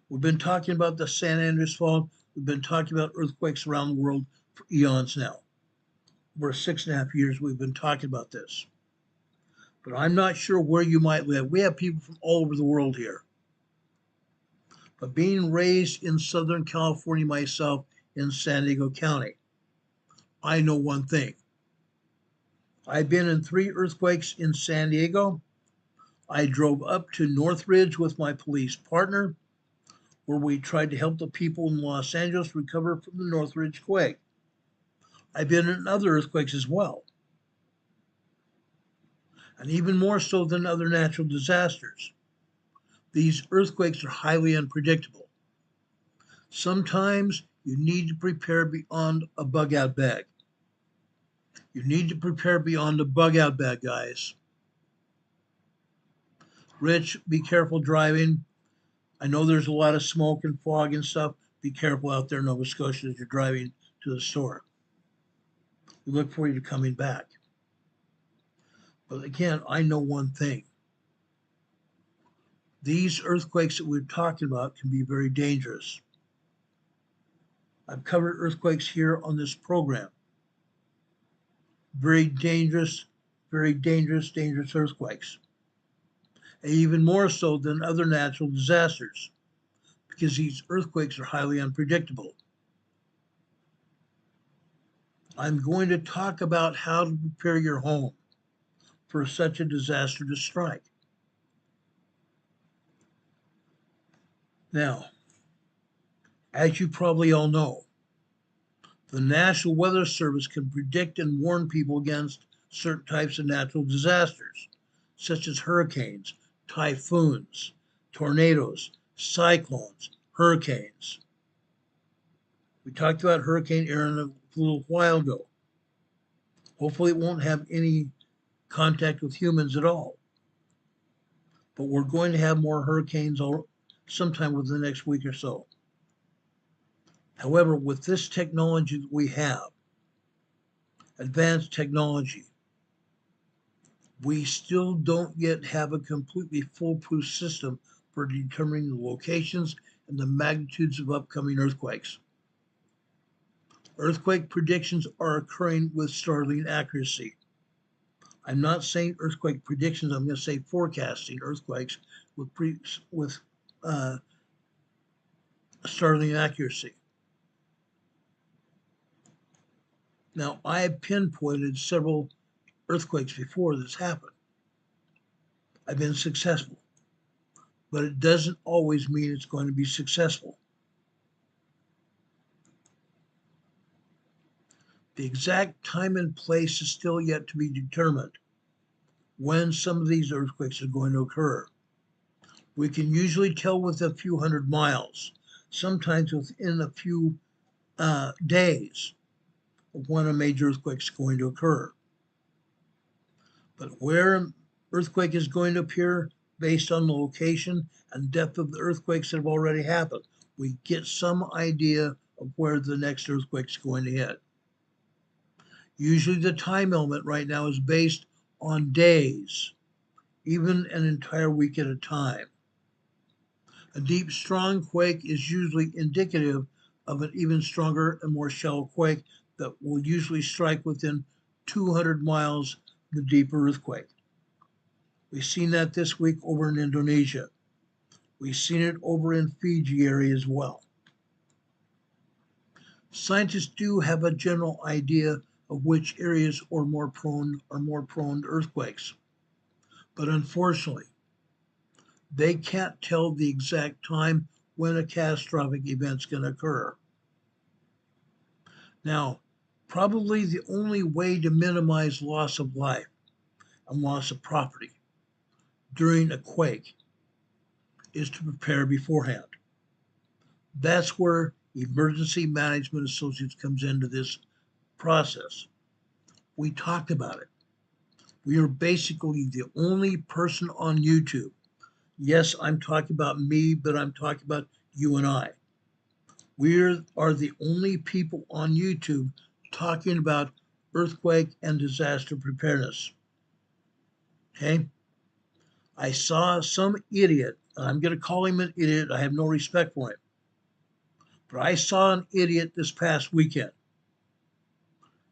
We've been talking about the San Andreas Fault. We've been talking about earthquakes around the world for eons now. For 6.5 years we've been talking about this. But I'm not sure where you might live. We have people from all over the world here. But being raised in Southern California myself in San Diego County, I know one thing. I've been in 3 earthquakes in San Diego. I drove up to Northridge with my police partner, where we tried to help the people in Los Angeles recover from the Northridge quake. I've been in other earthquakes as well. And even more so than other natural disasters, these earthquakes are highly unpredictable. Sometimes you need to prepare beyond a bug-out bag. You need to prepare beyond a bug-out bag, guys. Rich, be careful driving. I know there's a lot of smoke and fog and stuff. Be careful out there in Nova Scotia as you're driving to the store. We look for you coming back. But again, I know one thing. These earthquakes that we're talking about can be very dangerous. I've covered earthquakes here on this program. Very dangerous earthquakes. And even more so than other natural disasters, because these earthquakes are highly unpredictable. I'm going to talk about how to prepare your home for such a disaster to strike. Now, as you probably all know, the National Weather Service can predict and warn people against certain types of natural disasters, such as hurricanes, typhoons, tornadoes, cyclones, hurricanes. We talked about Hurricane Erin a little while ago. Hopefully it won't have any contact with humans at all. But we're going to have more hurricanes sometime within the next week or so. However, with this technology that we have, advanced technology, we still don't yet have a completely foolproof system for determining the locations and the magnitudes of upcoming earthquakes. Earthquake predictions are occurring with startling accuracy. I'm not saying earthquake predictions, I'm going to say forecasting earthquakes with startling accuracy. Now, I have pinpointed several earthquakes before this happened. I've been successful, but it doesn't always mean it's going to be successful. The exact time and place is still yet to be determined when some of these earthquakes are going to occur. We can usually tell within a few hundred miles, sometimes within a few days of when a major earthquake is going to occur. But where an earthquake is going to appear based on the location and depth of the earthquakes that have already happened, we get some idea of where the next earthquake is going to hit. Usually the time element right now is based on days, even an entire week at a time. A deep, strong quake is usually indicative of an even stronger and more shallow quake that will usually strike within 200 miles of the deeper earthquake. We've seen that this week over in Indonesia. We've seen it over in Fiji area as well. Scientists do have a general idea of which areas are more prone to earthquakes. But unfortunately, they can't tell the exact time when a catastrophic event's going to occur. Now, probably the only way to minimize loss of life and loss of property during a quake is to prepare beforehand. That's where Emergency Management Associates comes into this process. We talked about it. We are basically the only person on YouTube. Yes, I'm talking about me, but I'm talking about you and I. We are the only people on YouTube talking about earthquake and disaster preparedness. Okay? I saw some idiot, I'm going to call him an idiot, I have no respect for him, but I saw an idiot this past weekend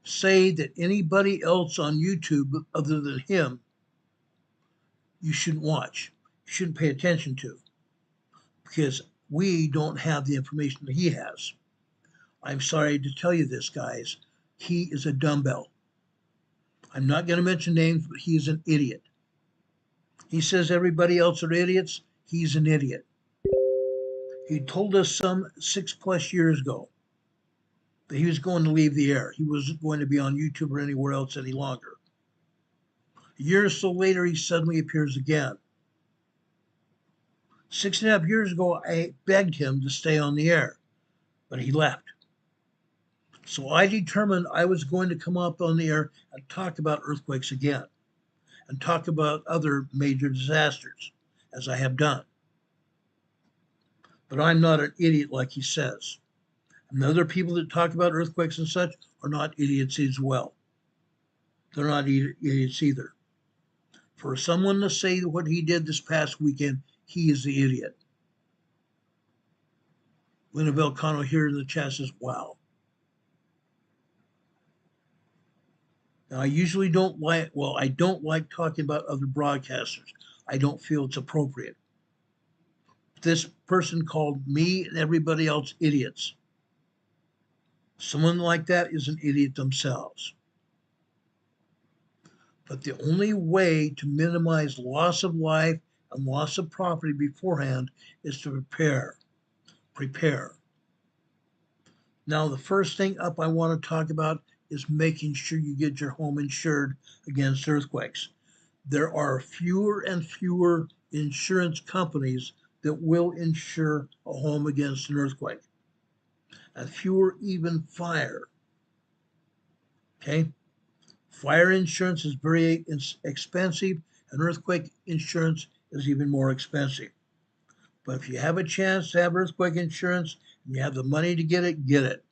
say that anybody else on YouTube other than him, you shouldn't watch, you shouldn't pay attention to, because we don't have the information that he has. I'm sorry to tell you this, guys. He is a dumbbell. I'm not going to mention names, but he is an idiot. He says everybody else are idiots. He's an idiot. He told us some 6+ years ago that he was going to leave the air. He wasn't going to be on YouTube or anywhere else any longer. A year or so later, he suddenly appears again. 6.5 years ago, I begged him to stay on the air, but he left. So I determined I was going to come up on the air and talk about earthquakes again and talk about other major disasters, as I have done. But I'm not an idiot like he says. And the other people that talk about earthquakes and such are not idiots as well. They're not idiots either. For someone to say what he did this past weekend, he is the idiot. Lena Belcano here in the chat says, wow. Now, I usually don't like talking about other broadcasters. I don't feel it's appropriate. This person called me and everybody else idiots. Someone like that is an idiot themselves. But the only way to minimize loss of life and loss of property beforehand is to prepare. Prepare. Now, the first thing up I want to talk about is making sure you get your home insured against earthquakes. There are fewer and fewer insurance companies that will insure a home against an earthquake, and fewer even fire. Okay? Fire insurance is very expensive, and earthquake insurance is even more expensive. But if you have a chance to have earthquake insurance and you have the money to get it, get it.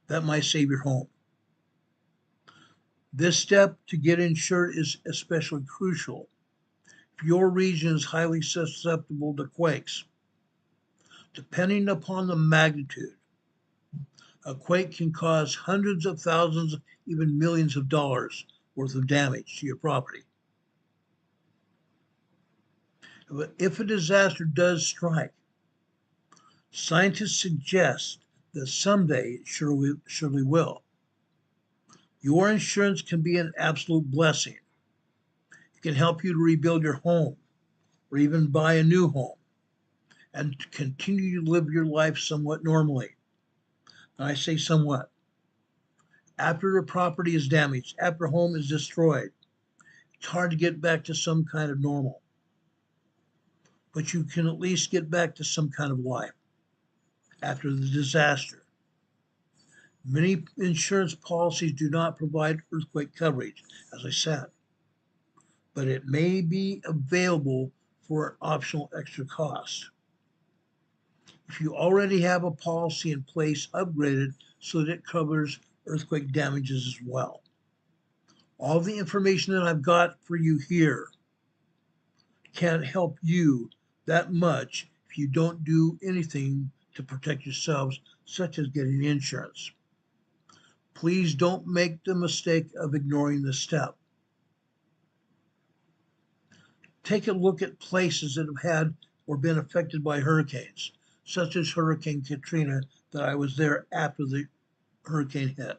That might save your home. This step to get insured is especially crucial if your region is highly susceptible to quakes. Depending upon the magnitude, a quake can cause hundreds of thousands, even millions of dollars worth of damage to your property. If a disaster does strike, scientists suggest that someday it surely will. Your insurance can be an absolute blessing. It can help you to rebuild your home or even buy a new home and continue to live your life somewhat normally. And I say somewhat. After the property is damaged, after a home is destroyed, it's hard to get back to some kind of normal. But you can at least get back to some kind of life after the disaster. Many insurance policies do not provide earthquake coverage, as I said, but it may be available for an optional extra cost. If you already have a policy in place, upgrade it so that it covers earthquake damages as well. All the information that I've got for you here can't help you that much if you don't do anything to protect yourselves, such as getting insurance. Please don't make the mistake of ignoring this step. Take a look at places that have had or been affected by hurricanes, such as Hurricane Katrina, that I was there after the hurricane hit.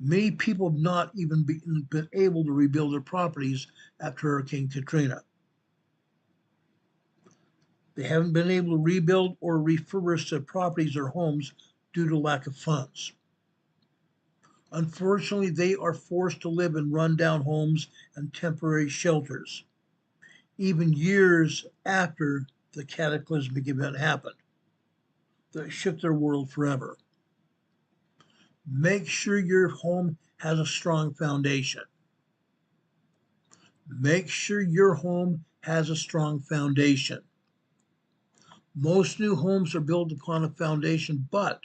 Many people have not even been able to rebuild their properties after Hurricane Katrina. They haven't been able to rebuild or refurbish their properties or homes due to lack of funds. Unfortunately, they are forced to live in rundown homes and temporary shelters, even years after the cataclysmic event happened that shook their world forever. Make sure your home has a strong foundation. Make sure your home has a strong foundation. Most new homes are built upon a foundation, but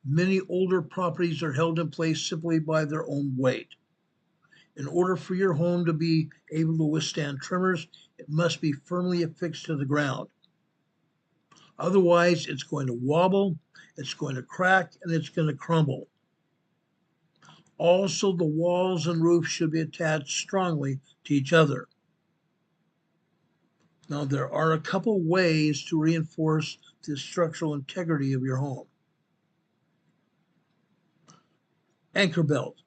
many older properties are held in place simply by their own weight. In order for your home to be able to withstand tremors, it must be firmly affixed to the ground. Otherwise, it's going to wobble, it's going to crack, and it's going to crumble. Also, the walls and roof should be attached strongly to each other. Now, there are a couple ways to reinforce the structural integrity of your home. Anchor bolts.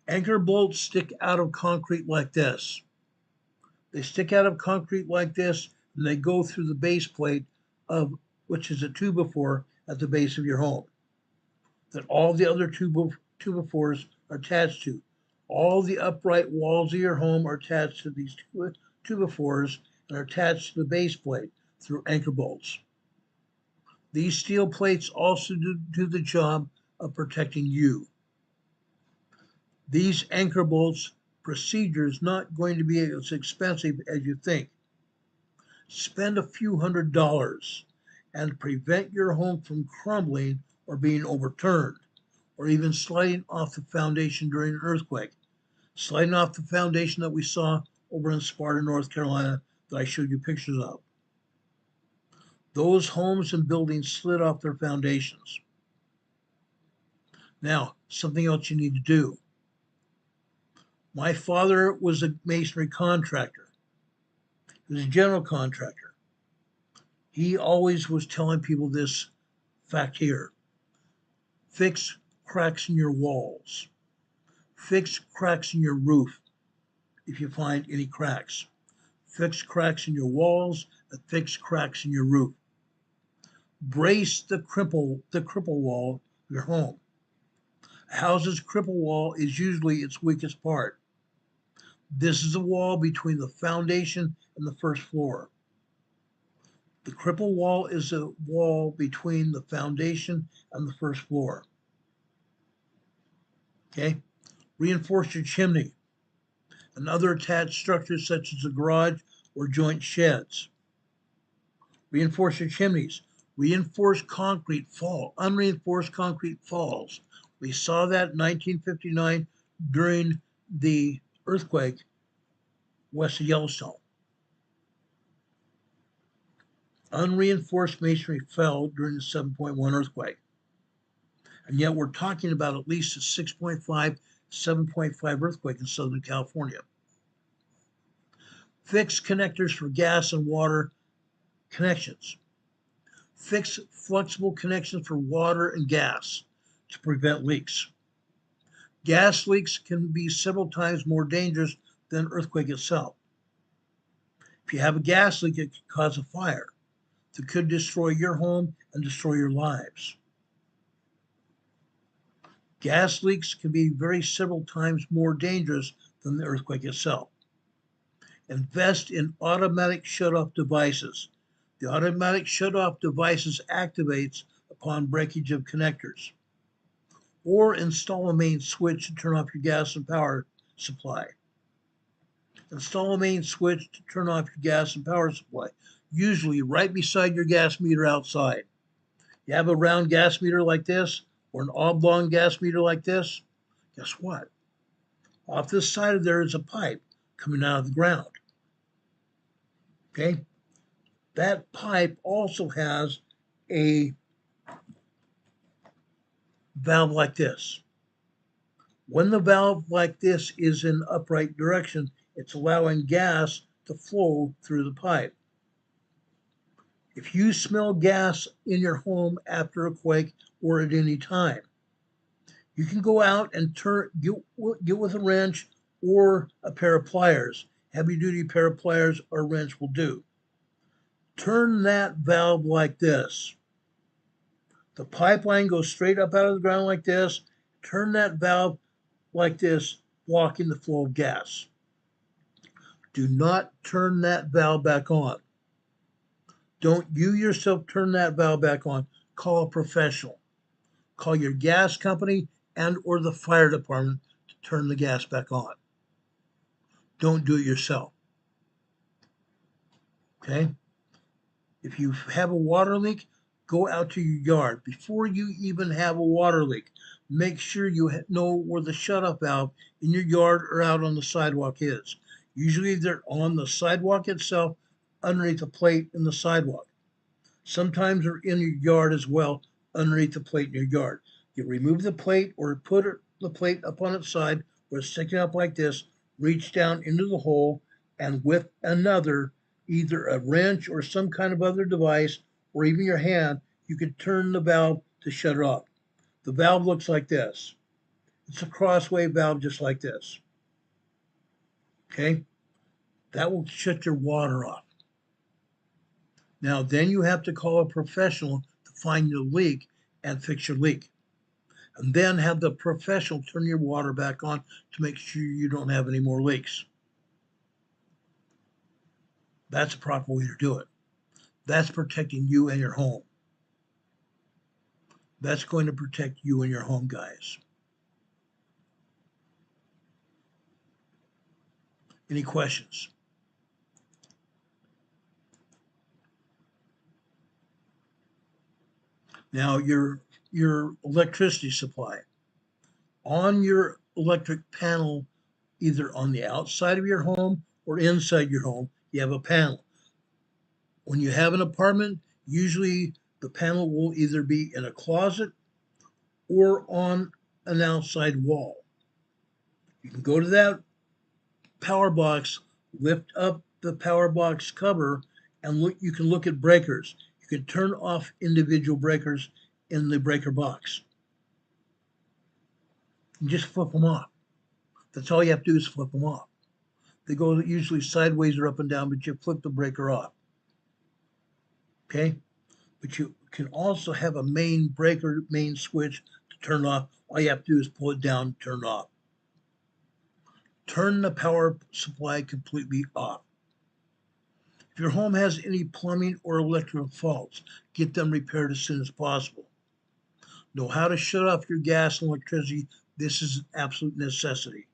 Anchor bolts stick out of concrete like this. They stick out of concrete like this, and they go through the base plate of, which is a 2x4 at the base of your home, that all the other 2x4s are attached to. All the upright walls of your home are attached to these 2x4s and are attached to the base plate through anchor bolts. These steel plates also do the job of protecting you. These anchor bolts procedure is not going to be as expensive as you think. Spend a few $100s and prevent your home from crumbling or being overturned, or even sliding off the foundation during an earthquake. Sliding off the foundation that we saw over in Sparta, North Carolina, that I showed you pictures of. Those homes and buildings slid off their foundations. Now, something else you need to do. My father was a masonry contractor. He was a general contractor. He always was telling people this fact here. Fix cracks in your walls. Fix cracks in your roof if you find any cracks. Fix cracks in your walls and fix cracks in your roof. Brace the cripple wall of your home. A house's cripple wall is usually its weakest part. This is the wall between the foundation and the first floor. The cripple wall is a wall between the foundation and the first floor. Okay? Reinforce your chimney and other attached structures such as a garage or joint sheds. Reinforce your chimneys. Reinforced concrete fall, unreinforced concrete falls. We saw that in 1959 during the earthquake west of Yellowstone. Unreinforced masonry fell during the 7.1 earthquake. And yet we're talking about at least a 6.5, 7.5 earthquake in Southern California. Fixed connectors for gas and water connections. Fix flexible connections for water and gas to prevent leaks. Gas leaks can be several times more dangerous than an earthquake itself. If you have a gas leak, it could cause a fire that could destroy your home and destroy your lives. Gas leaks can be several times more dangerous than the earthquake itself. Invest in automatic shut-off devices. The automatic shut-off devices activates upon breakage of connectors. Or install a main switch to turn off your gas and power supply. Install a main switch to turn off your gas and power supply, usually right beside your gas meter outside. You have a round gas meter like this, or an oblong gas meter like this, guess what? Off this side of there is a pipe coming out of the ground. Okay? That pipe also has a valve like this. When the valve like this is in upright direction, it's allowing gas to flow through the pipe. If you smell gas in your home after a quake or at any time, you can go out and get with a wrench or a pair of pliers. Heavy-duty pair of pliers or wrench will do. Turn that valve like this. The pipeline goes straight up out of the ground like this. Turn that valve like this, blocking the flow of gas. Do not turn that valve back on. Don't you yourself turn that valve back on. Call a professional. Call your gas company and or the fire department to turn the gas back on. Don't do it yourself. Okay? If you have a water leak, go out to your yard. Before you even have a water leak, make sure you know where the shut-off valve in your yard or out on the sidewalk is. Usually they're on the sidewalk itself, underneath the plate in the sidewalk. Sometimes they're in your yard as well, underneath the plate in your yard. You remove the plate or put the plate up on its side where it's sticking up like this, reach down into the hole, and with another, either a wrench or some kind of other device, or even your hand, you can turn the valve to shut it off. The valve looks like this. It's a crossway valve just like this. Okay? That will shut your water off. Now, then you have to call a professional to find your leak and fix your leak. And then have the professional turn your water back on to make sure you don't have any more leaks. That's the proper way to do it. That's protecting you and your home. That's going to protect you and your home, guys. Any questions? Now, your electricity supply. On your electric panel, either on the outside of your home or inside your home, you have a panel. When you have an apartment, usually the panel will either be in a closet or on an outside wall. You can go to that power box, lift up the power box cover, and look. You can look at breakers. You can turn off individual breakers in the breaker box. And just flip them off. That's all you have to do is flip them off. They go usually sideways or up and down, but you flip the breaker off. Okay? But you can also have a main switch to turn off. All you have to do is pull it down and turn it off. Turn the power supply completely off. If your home has any plumbing or electrical faults, get them repaired as soon as possible. Know how to shut off your gas and electricity. This is an absolute necessity.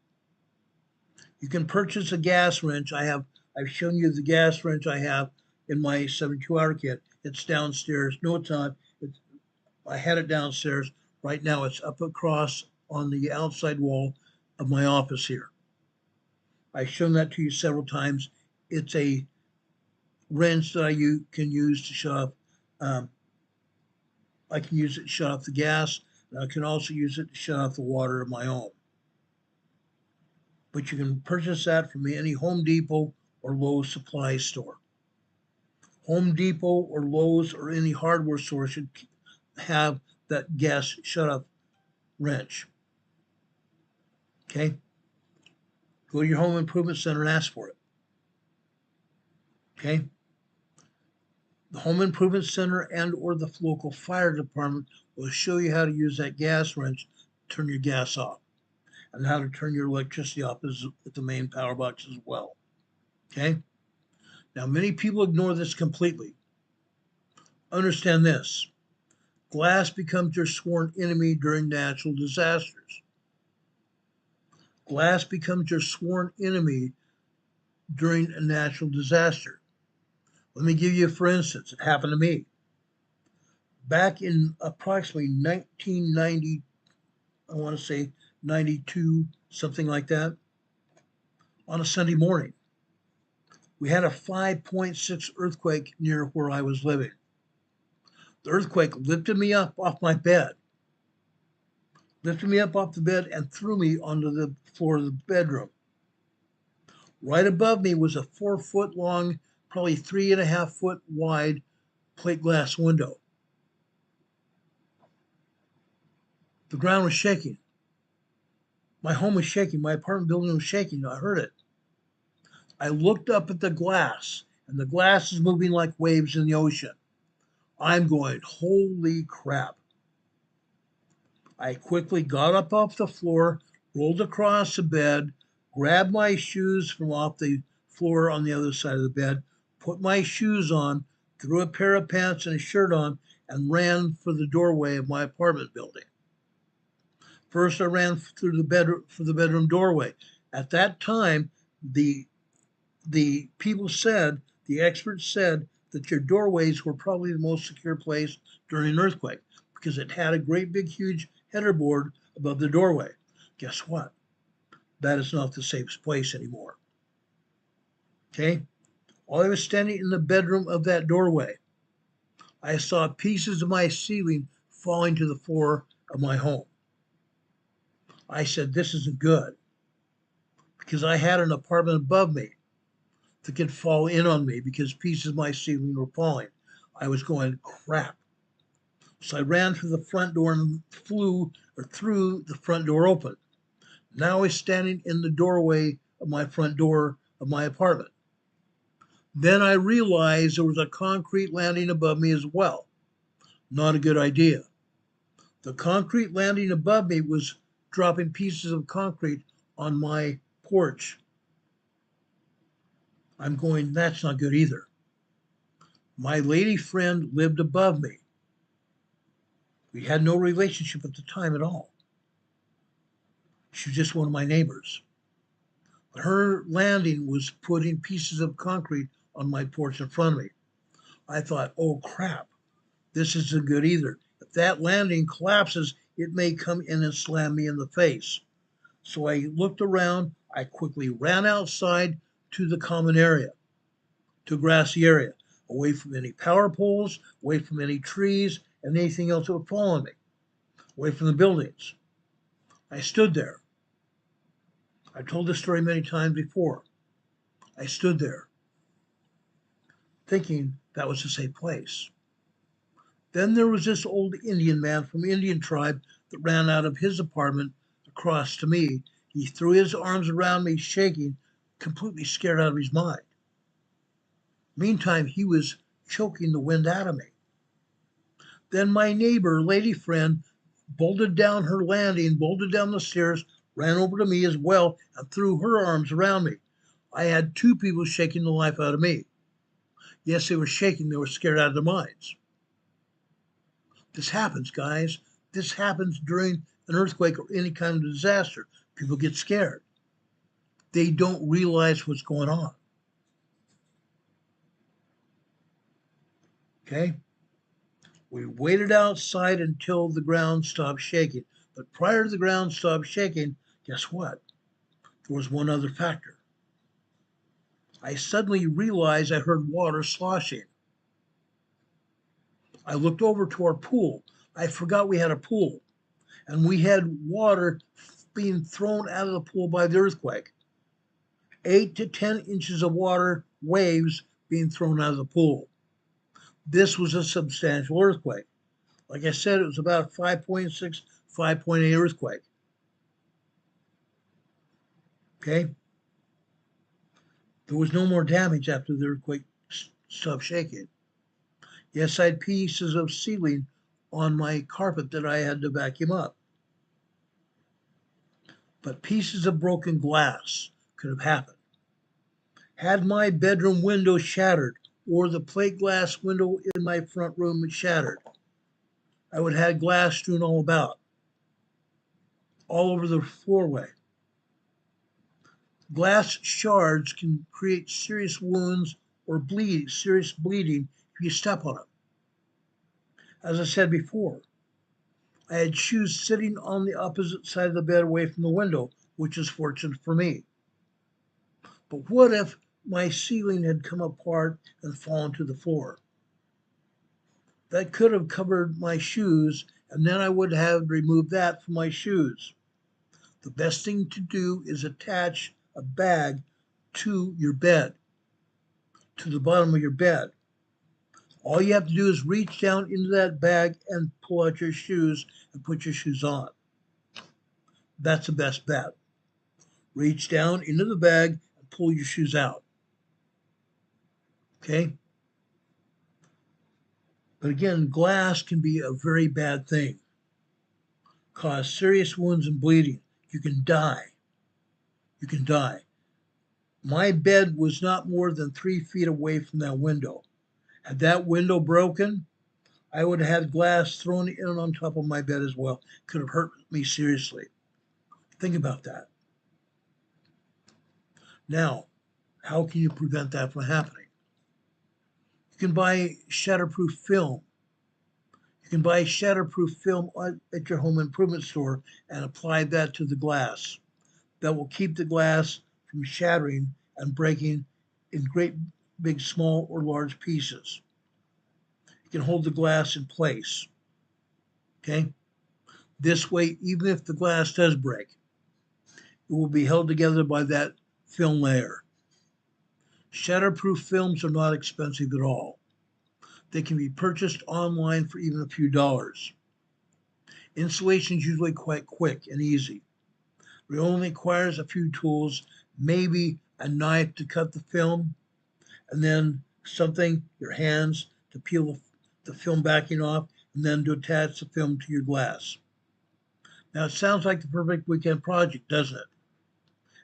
You can purchase a gas wrench. I've shown you the gas wrench I have in my 72-hour kit. It's downstairs. No, it's not. I had it downstairs. Right now it's up across on the outside wall of my office here. I've shown that to you several times. It's a wrench that you can use to shut off. I can use it to shut off the gas, and I can also use it to shut off the water in my home. But you can purchase that from any Home Depot or Lowe's supply store. Home Depot or Lowe's or any hardware store should have that gas shut-off wrench. Okay? Go to your home improvement center and ask for it. Okay? The home improvement center and or the local fire department will show you how to use that gas wrench to turn your gas off, and how to turn your electricity off at the main power box as well. Okay? Now, many people ignore this completely. Understand this. Glass becomes your sworn enemy during natural disasters. Glass becomes your sworn enemy during a natural disaster. Let me give you, for instance, it happened to me. Back in approximately 1990, I want to say 92, something like that, on a Sunday morning, we had a 5.6 earthquake near where I was living. The earthquake lifted me up off my bed, and threw me onto the floor of the bedroom. Right above me was a 4-foot long, probably 3.5 foot wide plate glass window. The ground was shaking. My home was shaking. My apartment building was shaking. I heard it. I looked up at the glass, and the glass is moving like waves in the ocean. I'm going, holy crap. I quickly got up off the floor, rolled across the bed, grabbed my shoes from off the floor on the other side of the bed, put my shoes on, threw a pair of pants and a shirt on, and ran for the doorway of my apartment building. First, I ran through the bedroom doorway. At that time, the people said, the experts said, that your doorways were probably the most secure place during an earthquake because it had a great big huge header board above the doorway. Guess what? That is not the safest place anymore. Okay? While I was standing in the bedroom of that doorway, I saw pieces of my ceiling falling to the floor of my home. I said, this isn't good, because I had an apartment above me that could fall in on me because pieces of my ceiling were falling. I was going, crap. So I ran through the front door and threw the front door open. Now I was standing in the doorway of my front door of my apartment. Then I realized there was a concrete landing above me as well. Not a good idea. The concrete landing above me was dropping pieces of concrete on my porch. I'm going, that's not good either. My lady friend lived above me. We had no relationship at the time at all. She was just one of my neighbors. But her landing was putting pieces of concrete on my porch in front of me. I thought, oh crap, this isn't good either. If that landing collapses, it may come in and slam me in the face. So I looked around. I quickly ran outside to the common area, to a grassy area, away from any power poles, away from any trees, and anything else that would fall on me, away from the buildings. I stood there. I've told this story many times before. I stood there, thinking that was a safe place. Then there was this old Indian man from the Indian tribe that ran out of his apartment across to me. He threw his arms around me, shaking, completely scared out of his mind. Meantime, he was choking the wind out of me. Then my neighbor, lady friend, bolted down her landing, bolted down the stairs, ran over to me as well, and threw her arms around me. I had two people shaking the life out of me. Yes, they were shaking. They were scared out of their minds. This happens, guys. This happens during an earthquake or any kind of disaster. People get scared. They don't realize what's going on. Okay? We waited outside until the ground stopped shaking. But prior to the ground stopped shaking, guess what? There was one other factor. I suddenly realized I heard water sloshing. I looked over to our pool. I forgot we had a pool. And we had water being thrown out of the pool by the earthquake. 8 to 10 inches of water waves being thrown out of the pool. This was a substantial earthquake. Like I said, it was about 5.6, 5.8 earthquake. Okay? There was no more damage after the earthquake stopped shaking. Yes, I had pieces of ceiling on my carpet that I had to vacuum up. But pieces of broken glass could have happened. Had my bedroom window shattered or the plate glass window in my front room shattered, I would have had glass strewn all about, all over the floorway. Glass shards can create serious wounds or serious bleeding if you step on them. As I said before, I had shoes sitting on the opposite side of the bed away from the window, which is fortunate for me. But what if my ceiling had come apart and fallen to the floor? That could have covered my shoes, and then I would have removed that from my shoes. The best thing to do is attach a bag to your bed, to the bottom of your bed. All you have to do is reach down into that bag and pull out your shoes and put your shoes on. That's the best bet. Reach down into the bag and pull your shoes out. Okay? But again, glass can be a very bad thing. Cause serious wounds and bleeding. You can die. You can die. My bed was not more than 3 feet away from that window. Had that window broken, I would have had glass thrown in on top of my bed as well. Could have hurt me seriously. Think about that. Now, how can you prevent that from happening? You can buy shatterproof film. You can buy shatterproof film at your home improvement store and apply that to the glass. That will keep the glass from shattering and breaking in great, big, small, or large pieces. You can hold the glass in place. Okay? This way, even if the glass does break, it will be held together by that film layer. Shatterproof films are not expensive at all. They can be purchased online for even a few dollars. Installation is usually quite quick and easy. It only requires a few tools, maybe a knife to cut the film, and then something, your hands, to peel the film backing off, and then to attach the film to your glass. Now, it sounds like the perfect weekend project, doesn't it?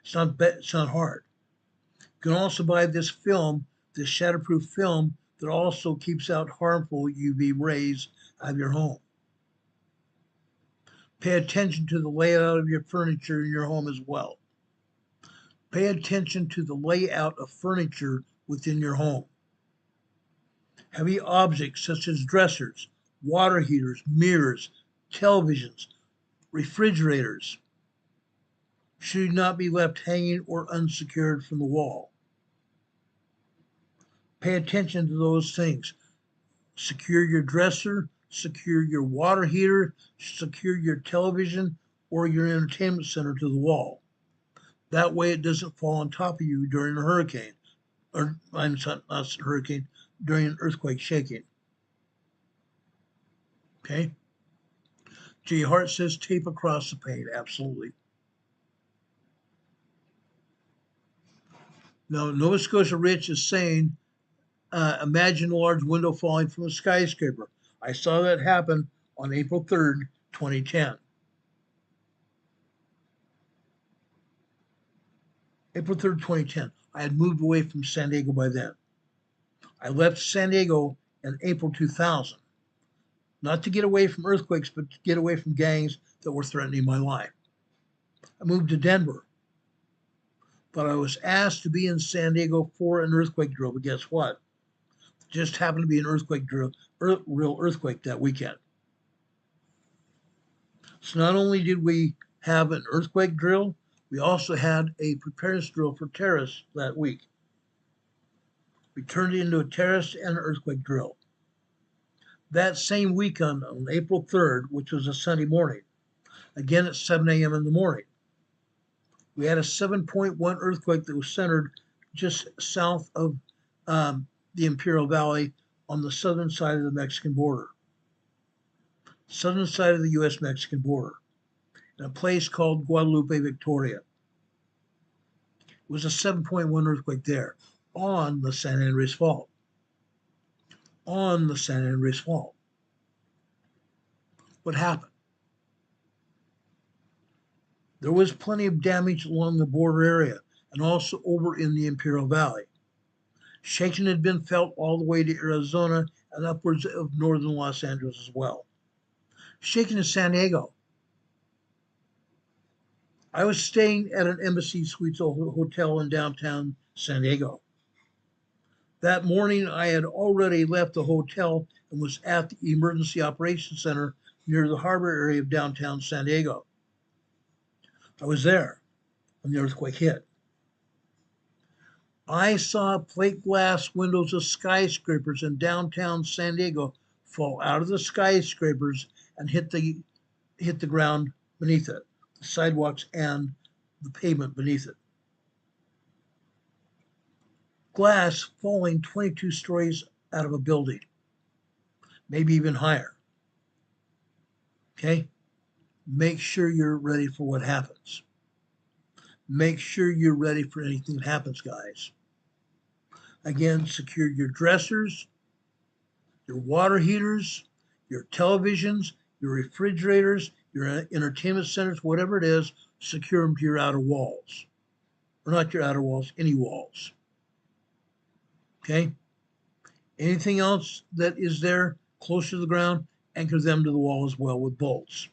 It's not hard. You can also buy this film, this shatterproof film, that also keeps out harmful UV rays out of your home. Pay attention to the layout of your furniture in your home as well. Pay attention to the layout of furniture within your home. Heavy objects such as dressers, water heaters, mirrors, televisions, refrigerators should not be left hanging or unsecured from the wall. Pay attention to those things. Secure your dresser, secure your water heater, secure your television or your entertainment center to the wall. That way it doesn't fall on top of you during a hurricane, or not a hurricane, during an earthquake shaking. Okay? J. Hart says tape across the paint. Absolutely. Now, Nova Scotia Rich is saying, imagine a large window falling from a skyscraper. I saw that happen on April 3rd, 2010. April 3rd, 2010. I had moved away from San Diego by then. I left San Diego in April 2000, not to get away from earthquakes, but to get away from gangs that were threatening my life. I moved to Denver, but I was asked to be in San Diego for an earthquake drill. But guess what? It just happened to be an earthquake drill, real earthquake that weekend. So not only did we have an earthquake drill, we also had a preparedness drill for terrorists that week. We turned it into a terrorist and an earthquake drill. That same weekend, on April 3rd, which was a Sunday morning, again at 7 a.m. in the morning, we had a 7.1 earthquake that was centered just south of the Imperial Valley on the southern side of the Mexican border, southern side of the U.S.-Mexican border, in a place called Guadalupe, Victoria. It was a 7.1 earthquake there on the San Andreas Fault. On the San Andreas Fault. What happened? There was plenty of damage along the border area and also over in the Imperial Valley. Shaking had been felt all the way to Arizona and upwards of northern Los Angeles as well. Shaking in San Diego. I was staying at an Embassy Suites hotel in downtown San Diego. That morning, I had already left the hotel and was at the Emergency Operations Center near the harbor area of downtown San Diego. I was there when the earthquake hit. I saw plate glass windows of skyscrapers in downtown San Diego fall out of the skyscrapers and hit the ground beneath it, the sidewalks and the pavement beneath it. Glass falling 22 stories out of a building, maybe even higher. Okay? Make sure you're ready for what happens. Make sure you're ready for anything that happens, guys. Again, secure your dressers, your water heaters, your televisions, your refrigerators, your entertainment centers, whatever it is, secure them to your outer walls. Or not your outer walls, any walls. Okay? Anything else that is there close to the ground, anchor them to the wall as well with bolts.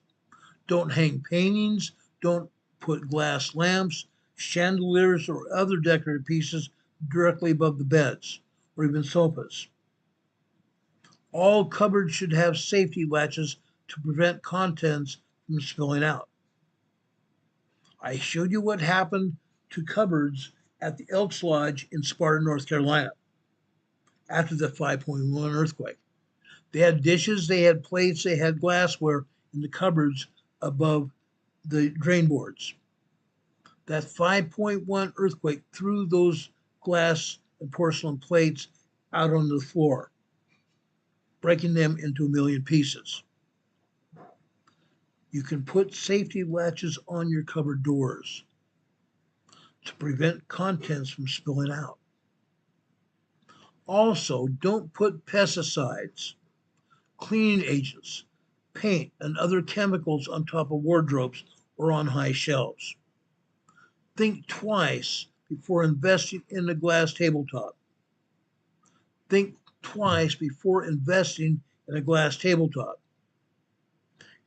Don't hang paintings. Don't put glass lamps, chandeliers, or other decorative pieces directly above the beds or even sofas. All cupboards should have safety latches to prevent contents from spilling out. I showed you what happened to cupboards at the Elks Lodge in Sparta, North Carolina, after the 5.1 earthquake. They had dishes, they had plates, they had glassware in the cupboards above the drain boards. That 5.1 earthquake threw those glass and porcelain plates out on the floor, breaking them into a million pieces. You can put safety latches on your cupboard doors to prevent contents from spilling out. Also, don't put pesticides, cleaning agents, paint, and other chemicals on top of wardrobes or on high shelves. Think twice before investing in a glass tabletop. Think twice before investing in a glass tabletop.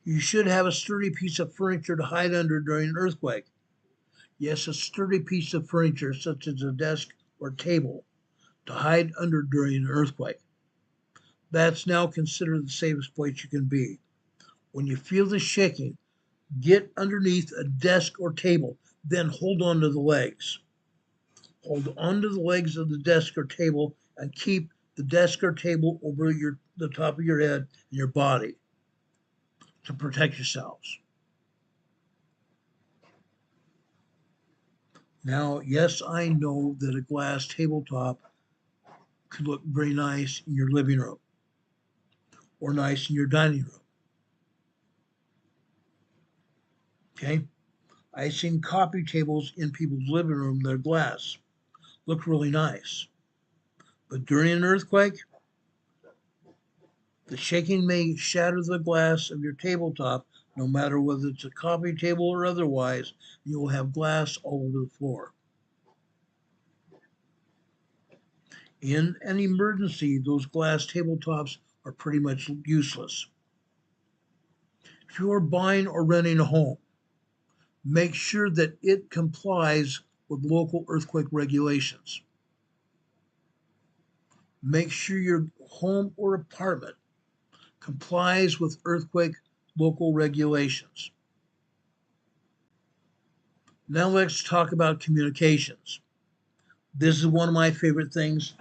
You should have a sturdy piece of furniture to hide under during an earthquake. Yes, a sturdy piece of furniture such as a desk or table to hide under during an earthquake. That's now considered the safest place you can be. When you feel the shaking, get underneath a desk or table, then hold on to the legs. Hold on to the legs of the desk or table and keep the desk or table over the top of your head and your body to protect yourselves. Now, yes, I know that a glass tabletop could look very nice in your living room or nice in your dining room. Okay? I've seen coffee tables in people's living room, they're glass, look really nice. But during an earthquake, the shaking may shatter the glass of your tabletop, no matter whether it's a coffee table or otherwise, you will have glass all over the floor. In an emergency, those glass tabletops are pretty much useless. If you are buying or renting a home, make sure that it complies with local earthquake regulations. Make sure your home or apartment complies with earthquake local regulations. Now let's talk about communications. This is one of my favorite things.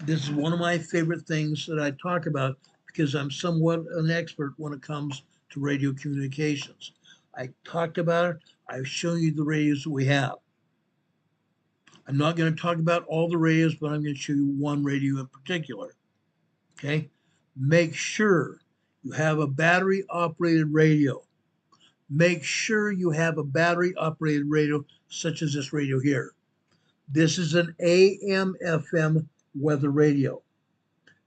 This is one of my favorite things that I talk about because I'm somewhat an expert when it comes to radio communications. I talked about it. I've shown you the radios that we have. I'm not going to talk about all the radios, but I'm going to show you one radio in particular. Okay? Make sure you have a battery operated radio. Make sure you have a battery operated radio such as this radio here. This is an AM/FM weather radio.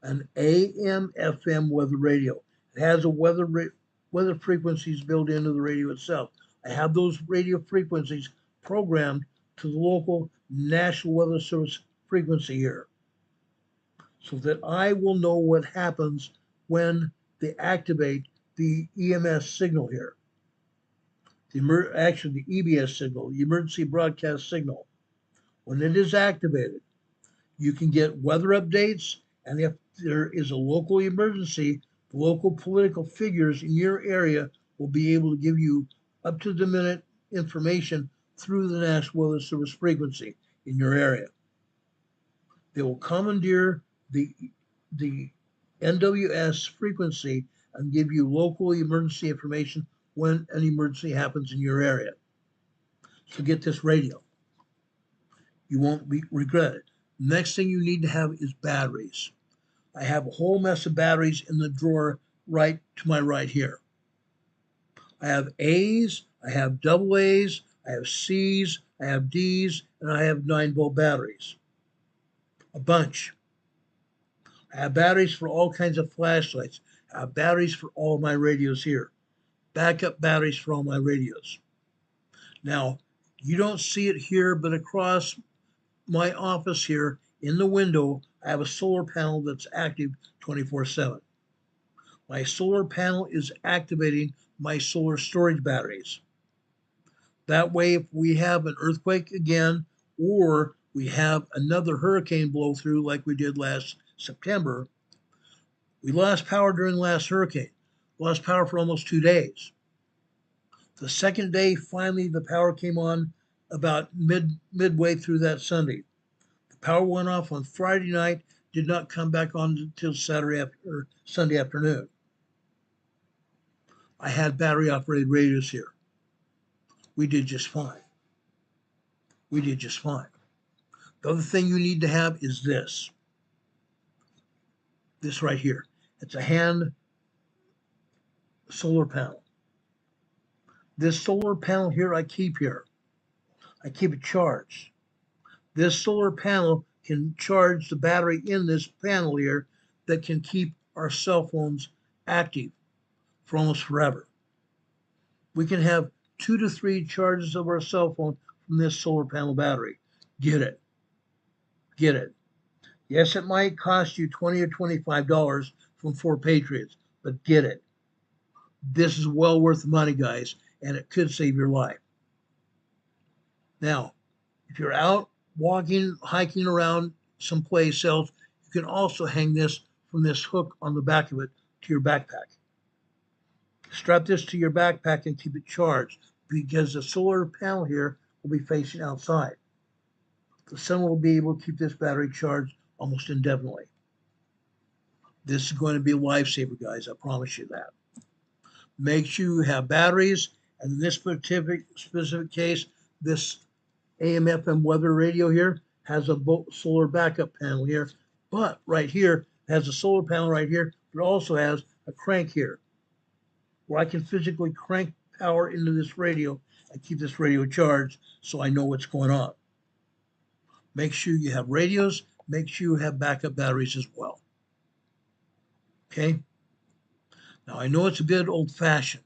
An AM/FM weather radio. It has a weather frequencies built into the radio itself. I have those radio frequencies programmed to the local National Weather Service frequency here, so that I will know what happens when they activate the EMS signal here. Actually, the EBS signal, the emergency broadcast signal. When it is activated, you can get weather updates, and if there is a local emergency, the local political figures in your area will be able to give you up-to-the-minute information through the National Weather Service frequency in your area. They will commandeer the NWS frequency and give you local emergency information when an emergency happens in your area. So get this radio. You won't regret it. Next thing you need to have is batteries. I have a whole mess of batteries in the drawer right to my right here. I have A's, I have double A's, I have C's, I have D's, and I have 9-volt batteries. A bunch. I have batteries for all kinds of flashlights. I have batteries for all my radios here. Backup batteries for all my radios. Now, you don't see it here, but across my office here in the window, I have a solar panel that's active 24/7. My solar panel is activating my solar storage batteries. That way, if we have an earthquake again, or we have another hurricane blow through like we did last September, we lost power during the last hurricane. Lost power for almost 2 days. The second day, finally, the power came on about midway through that Sunday. The power went off on Friday night, did not come back on until Sunday afternoon. I had battery operated radios here. We did just fine. We did just fine. The other thing you need to have is this. This right here. It's a hand solar panel. This solar panel here I keep here. I keep it charged. This solar panel can charge the battery in this panel here that can keep our cell phones active for almost forever. We can have 2 to 3 charges of our cell phone from this solar panel battery. Get it. Get it. Yes, it might cost you $20 or $25 from 4 Patriots, but get it. This is well worth the money, guys, and it could save your life. Now, if you're out walking, hiking around someplace else, you can also hang this from this hook on the back of it to your backpack. Strap this to your backpack and keep it charged because the solar panel here will be facing outside. The sun will be able to keep this battery charged almost indefinitely. This is going to be a lifesaver, guys. I promise you that. Make sure you have batteries, and in this specific case, this AM/FM weather radio here has a solar backup panel here, but right here has a solar panel right here, but it also has a crank here where I can physically crank power into this radio and keep this radio charged so I know what's going on. Make sure you have radios, make sure you have backup batteries as well. Okay? Now I know it's a bit old-fashioned,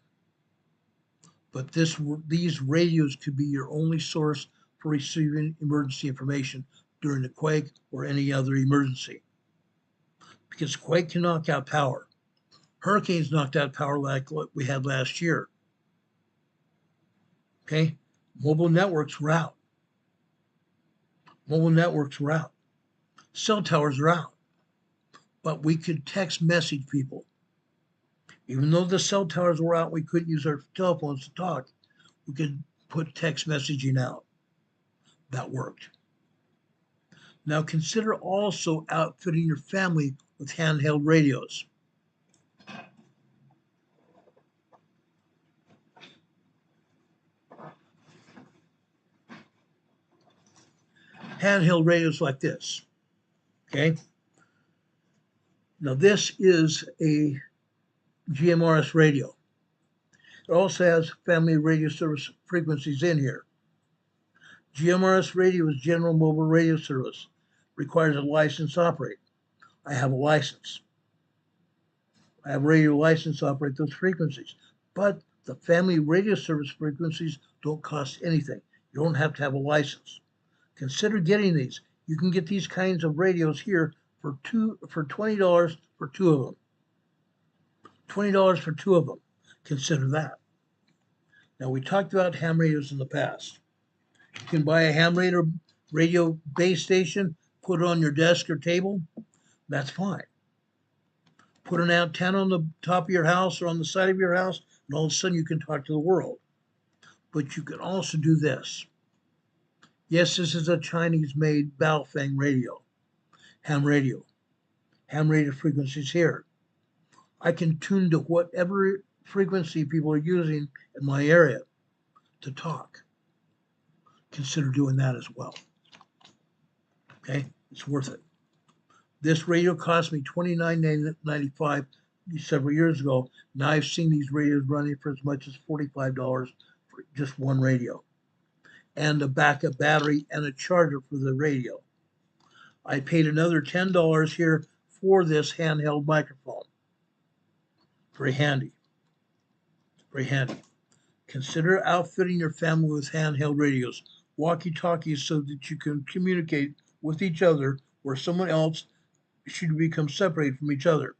but these radios could be your only source for receiving emergency information during a quake or any other emergency. Because quake can knock out power. Hurricanes knocked out power like what we had last year. Okay, mobile networks were out. Mobile networks were out. Cell towers are out. But we could text message people. Even though the cell towers were out, we couldn't use our telephones to talk. We could put text messaging out. That worked. Now consider also outfitting your family with handheld radios. Handheld radios like this, okay? Now this is a GMRS radio. It also has family radio service frequencies in here. GMRS radio is General Mobile Radio Service. Requires a license to operate. I have a license. I have a radio license to operate those frequencies. But the family radio service frequencies don't cost anything. You don't have to have a license. Consider getting these. You can get these kinds of radios here for $20 for two of them. $20 for two of them. Consider that. Now we talked about ham radios in the past. You can buy a ham radio base station, put it on your desk or table. That's fine. Put an antenna on the top of your house or on the side of your house, and all of a sudden you can talk to the world. But you can also do this. Yes, this is a Chinese-made Baofeng radio, ham radio. Ham radio frequencies here. I can tune to whatever frequency people are using in my area to talk. Consider doing that as well. Okay, it's worth it. This radio cost me $29.95 several years ago. Now I've seen these radios running for as much as $45 for just one radio, and a backup battery and a charger for the radio. I paid another $10 here for this handheld microphone. Very handy. Very handy. Consider outfitting your family with handheld radios, walkie-talkies, so that you can communicate with each other where someone else should become separated from each other.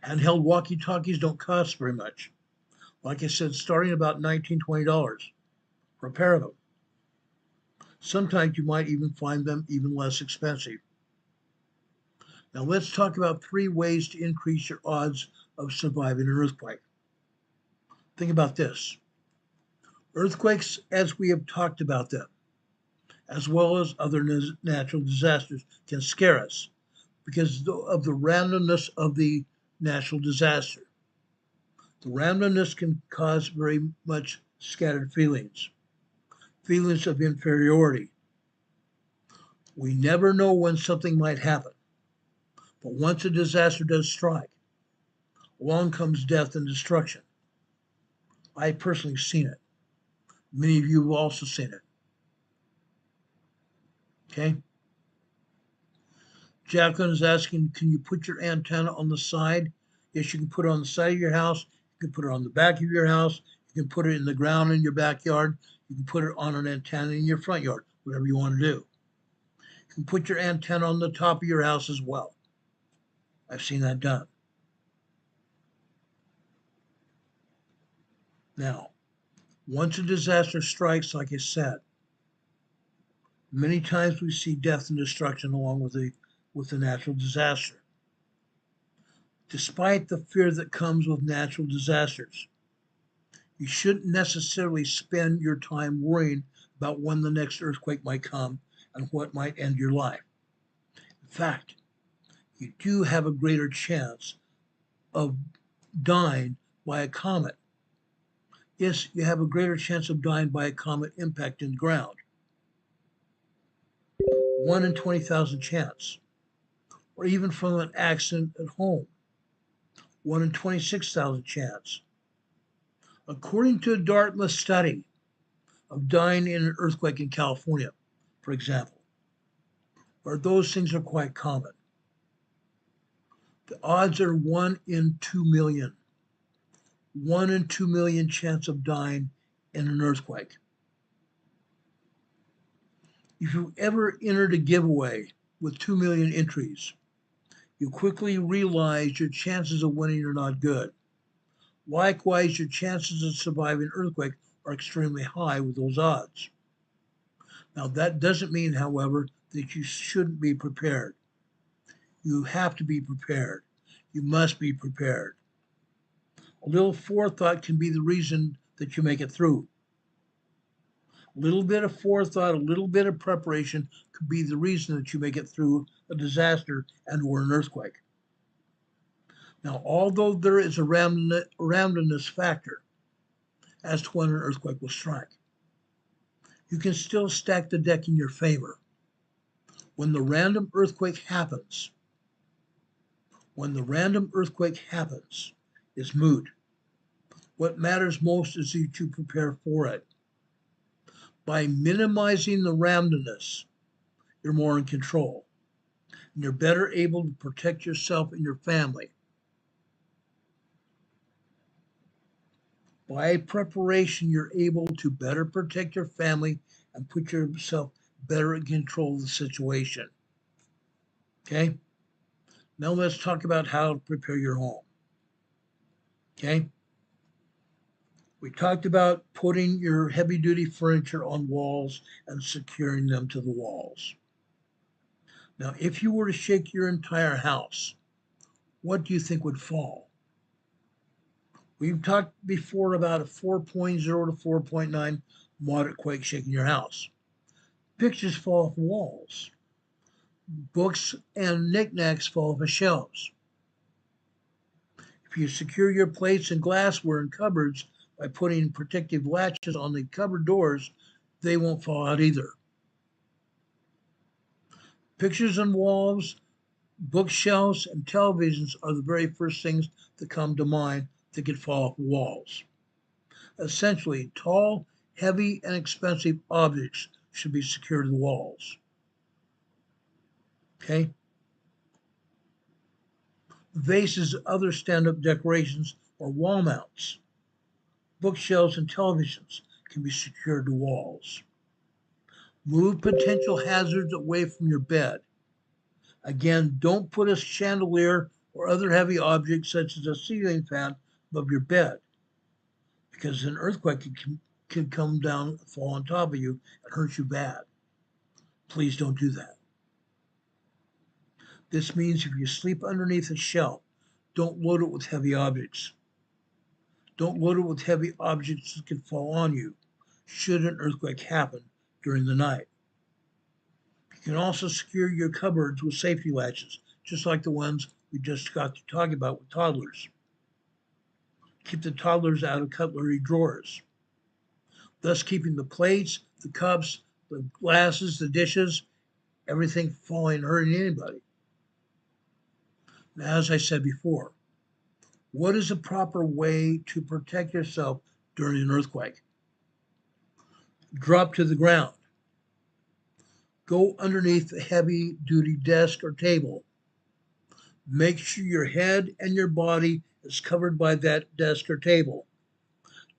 Handheld walkie-talkies don't cost very much. Like I said, starting about $19, $20 for a pair of them. Sometimes you might even find them even less expensive. Now let's talk about 3 ways to increase your odds of surviving an earthquake. Think about this. Earthquakes, as we have talked about them, as well as other natural disasters, can scare us because of the randomness of the natural disaster. The randomness can cause very much scattered feelings of inferiority. We never know when something might happen, but once a disaster does strike, along comes death and destruction. I personally seen it. Many of you have also seen it. Okay? Jacqueline is asking, can you put your antenna on the side? Yes, you can put it on the side of your house. You can put it on the back of your house. You can put it in the ground in your backyard. You can put it on an antenna in your front yard, whatever you want to do. You can put your antenna on the top of your house as well. I've seen that done. Now, once a disaster strikes, like I said, many times we see death and destruction along with the natural disaster. Despite the fear that comes with natural disasters, you shouldn't necessarily spend your time worrying about when the next earthquake might come and what might end your life. In fact, you do have a greater chance of dying by a comet. Yes, you have a greater chance of dying by a comet impacting the ground. 1 in 20,000 chance. Or even from an accident at home. 1 in 26,000 chance. According to a Dartmouth study of dying in an earthquake in California, for example, where those things are quite common, the odds are 1 in 2 million. 1 in 2 million chance of dying in an earthquake. If you ever entered a giveaway with 2 million entries, you quickly realize your chances of winning are not good. Likewise, your chances of surviving an earthquake are extremely high with those odds. Now, that doesn't mean, however, that you shouldn't be prepared. You have to be prepared. You must be prepared. A little forethought can be the reason that you make it through. A little bit of forethought, a little bit of preparation could be the reason that you make it through a disaster and or an earthquake. Now, although there is a randomness factor as to when an earthquake will strike, you can still stack the deck in your favor. When the random earthquake happens, it's moot. What matters most is that you prepare for it. By minimizing the randomness, you're more in control, and you're better able to protect yourself and your family. By preparation, you're able to better protect your family and put yourself better in control of the situation. Okay? Now let's talk about how to prepare your home. Okay? We talked about putting your heavy-duty furniture on walls and securing them to the walls. Now, if you were to shake your entire house, what do you think would fall? We've talked before about a 4.0 to 4.9 moderate quake shaking your house. Pictures fall off walls. Books and knickknacks fall off of shelves. If you secure your plates and glassware in cupboards by putting protective latches on the cupboard doors, they won't fall out either. Pictures on walls, bookshelves, and televisions are the very first things that come to mind that could fall off walls. Essentially, tall, heavy, and expensive objects should be secured to the walls. Okay? Vases, other stand-up decorations, or wall mounts, bookshelves, and televisions can be secured to walls. Move potential hazards away from your bed. Again, don't put a chandelier or other heavy objects such as a ceiling fan above your bed, because an earthquake can come down, fall on top of you, and hurt you bad. Please don't do that. This means if you sleep underneath a shelf, don't load it with heavy objects. Don't load it with heavy objects that could fall on you should an earthquake happen during the night. You can also secure your cupboards with safety latches, just like the ones we just got to talking about with toddlers. Keep the toddlers out of cutlery drawers, thus keeping the plates, the cups, the glasses, the dishes, everything falling, hurting anybody. Now, as I said before, what is a proper way to protect yourself during an earthquake? Drop to the ground. Go underneath a heavy-duty desk or table. Make sure your head and your body is covered by that desk or table.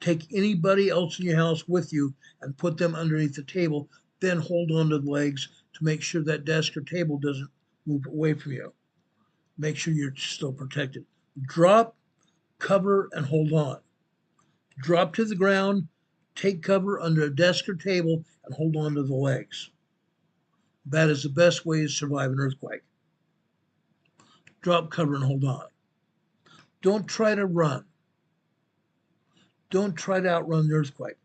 Take anybody else in your house with you and put them underneath the table, then hold on to the legs to make sure that desk or table doesn't move away from you. Make sure you're still protected. Drop, cover, and hold on. Drop to the ground, take cover under a desk or table, and hold on to the legs. That is the best way to survive an earthquake. Drop, cover, and hold on. Don't try to run. Don't try to outrun the earthquake.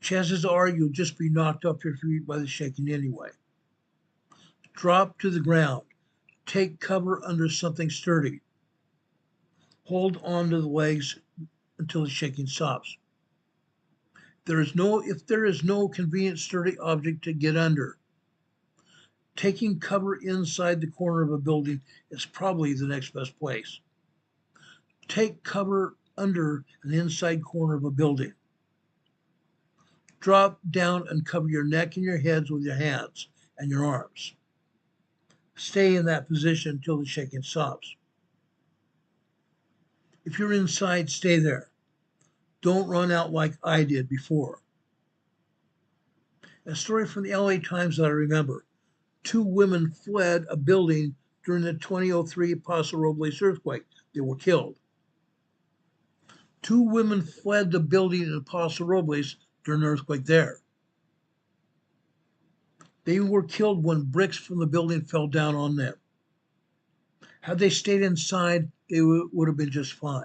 Chances are you'll just be knocked off your feet by the shaking anyway. Drop to the ground. Take cover under something sturdy. Hold on to the legs until the shaking stops. If there is no convenient sturdy object to get under, taking cover inside the corner of a building is probably the next best place. Take cover under an inside corner of a building. Drop down and cover your neck and your heads with your hands and your arms. Stay in that position until the shaking stops. If you're inside, stay there. Don't run out like I did before. A story from the LA Times that I remember. 2 women fled a building during the 2003 Paso Robles earthquake. They were killed. 2 women fled the building in Paso Robles during the earthquake there. They were killed when bricks from the building fell down on them. Had they stayed inside, they would have been just fine.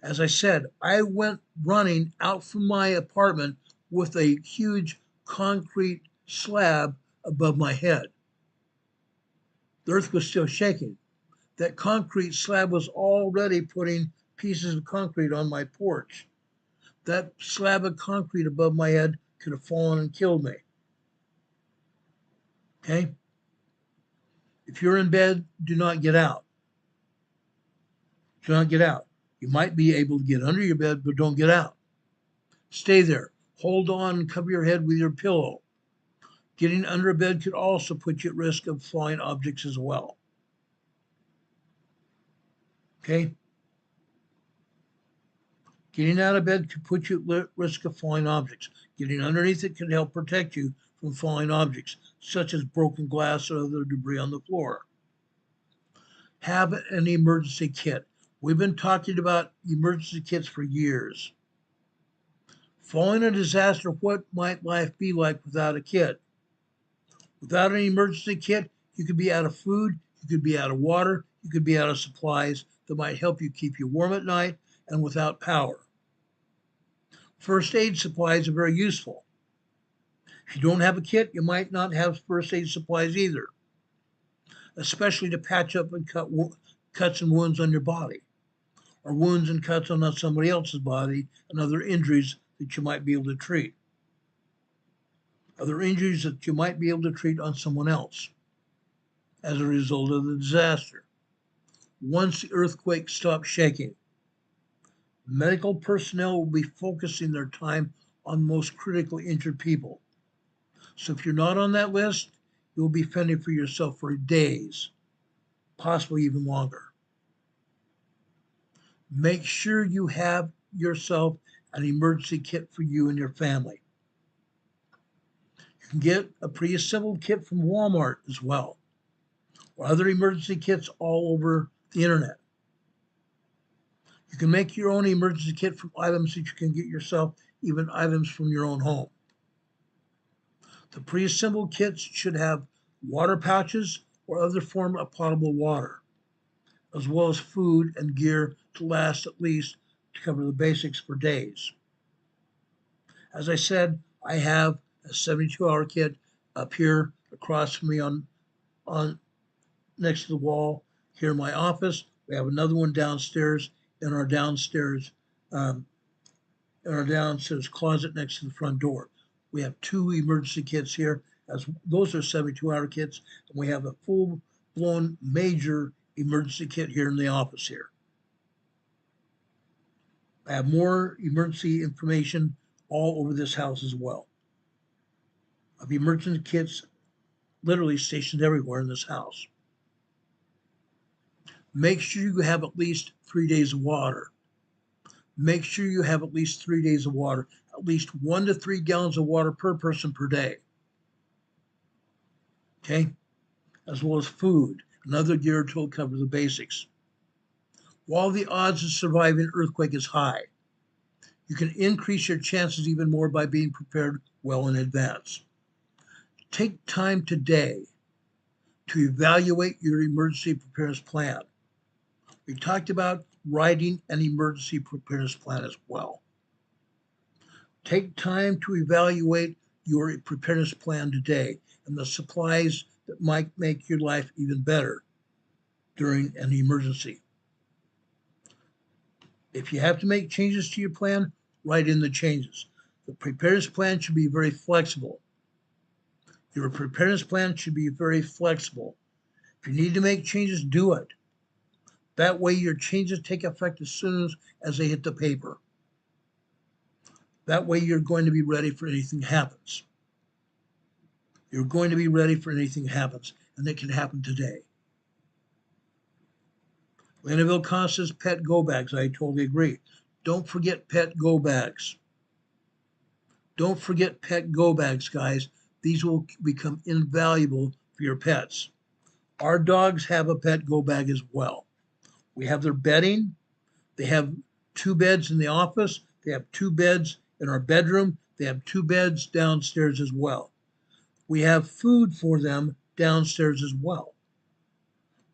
As I said, I went running out from my apartment with a huge concrete slab above my head. The earth was still shaking. That concrete slab was already putting pieces of concrete on my porch. That slab of concrete above my head could have fallen and killed me. Okay? If you're in bed, do not get out. Do not get out. You might be able to get under your bed, but don't get out. Stay there. Hold on and cover your head with your pillow. Getting under a bed could also put you at risk of flying objects as well. Okay? Getting out of bed could put you at risk of falling objects. Getting underneath it can help protect you from falling objects, such as broken glass or other debris on the floor. Have an emergency kit. We've been talking about emergency kits for years. Following a disaster, what might life be like without a kit? Without an emergency kit, you could be out of food, you could be out of water, you could be out of supplies that might help you keep you warm at night and without power. First aid supplies are very useful. If you don't have a kit, you might not have first aid supplies either, especially to patch up and cuts and wounds on your body, or wounds and cuts on somebody else's body, and other injuries that you might be able to treat. Other injuries that you might be able to treat on someone else as a result of the disaster. Once the earthquake stops shaking, medical personnel will be focusing their time on most critically injured people. So if you're not on that list, you'll be fending for yourself for days, possibly even longer. Make sure you have yourself an emergency kit for you and your family. You can get a pre-assembled kit from Walmart as well, or other emergency kits all over the internet. You can make your own emergency kit from items that you can get yourself, even items from your own home. The pre-assembled kits should have water pouches or other form of potable water, as well as food and gear to last at least to cover the basics for days. As I said, I have a 72-hour kit up here across from me on next to the wall here in my office. We have another one downstairs in our downstairs closet next to the front door. We have 2 emergency kits here, as those are 72-hour kits, and we have a full-blown major emergency kit here in the office here. I have more emergency information all over this house as well. I have emergency kits literally stationed everywhere in this house. Make sure you have at least 3 days of water. Make sure you have at least 3 days of water, at least 1 to 3 gallons of water per person per day. Okay? As well as food and other gear to cover the basics. While the odds of surviving an earthquake is high, you can increase your chances even more by being prepared well in advance. Take time today to evaluate your emergency preparedness plan. We talked about writing an emergency preparedness plan as well. Take time to evaluate your preparedness plan today and the supplies that might make your life even better during an emergency. If you have to make changes to your plan, write in the changes. The preparedness plan should be very flexible. Your preparedness plan should be very flexible. If you need to make changes, do it. That way your changes take effect as soon as they hit the paper. That way you're going to be ready for anything happens. You're going to be ready for anything happens, and it can happen today. Lanaville Costa's pet go bags, I totally agree. Don't forget pet go bags. Don't forget pet go bags, guys. These will become invaluable for your pets. Our dogs have a pet go bag as well. We have their bedding. They have 2 beds in the office. They have 2 beds in our bedroom. They have 2 beds downstairs as well. We have food for them downstairs as well.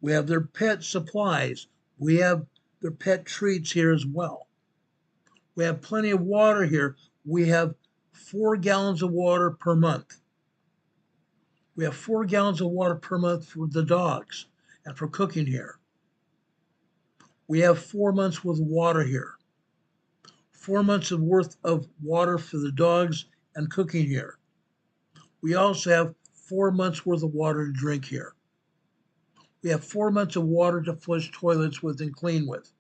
We have their pet supplies. We have their pet treats here as well. We have plenty of water here. We have 4 gallons of water per month. We have 4 gallons of water per month for the dogs and for cooking here. We have 4 months worth of water here. 4 months worth of water for the dogs and cooking here. We also have 4 months worth of water to drink here. We have 4 months of water to flush toilets with and clean with.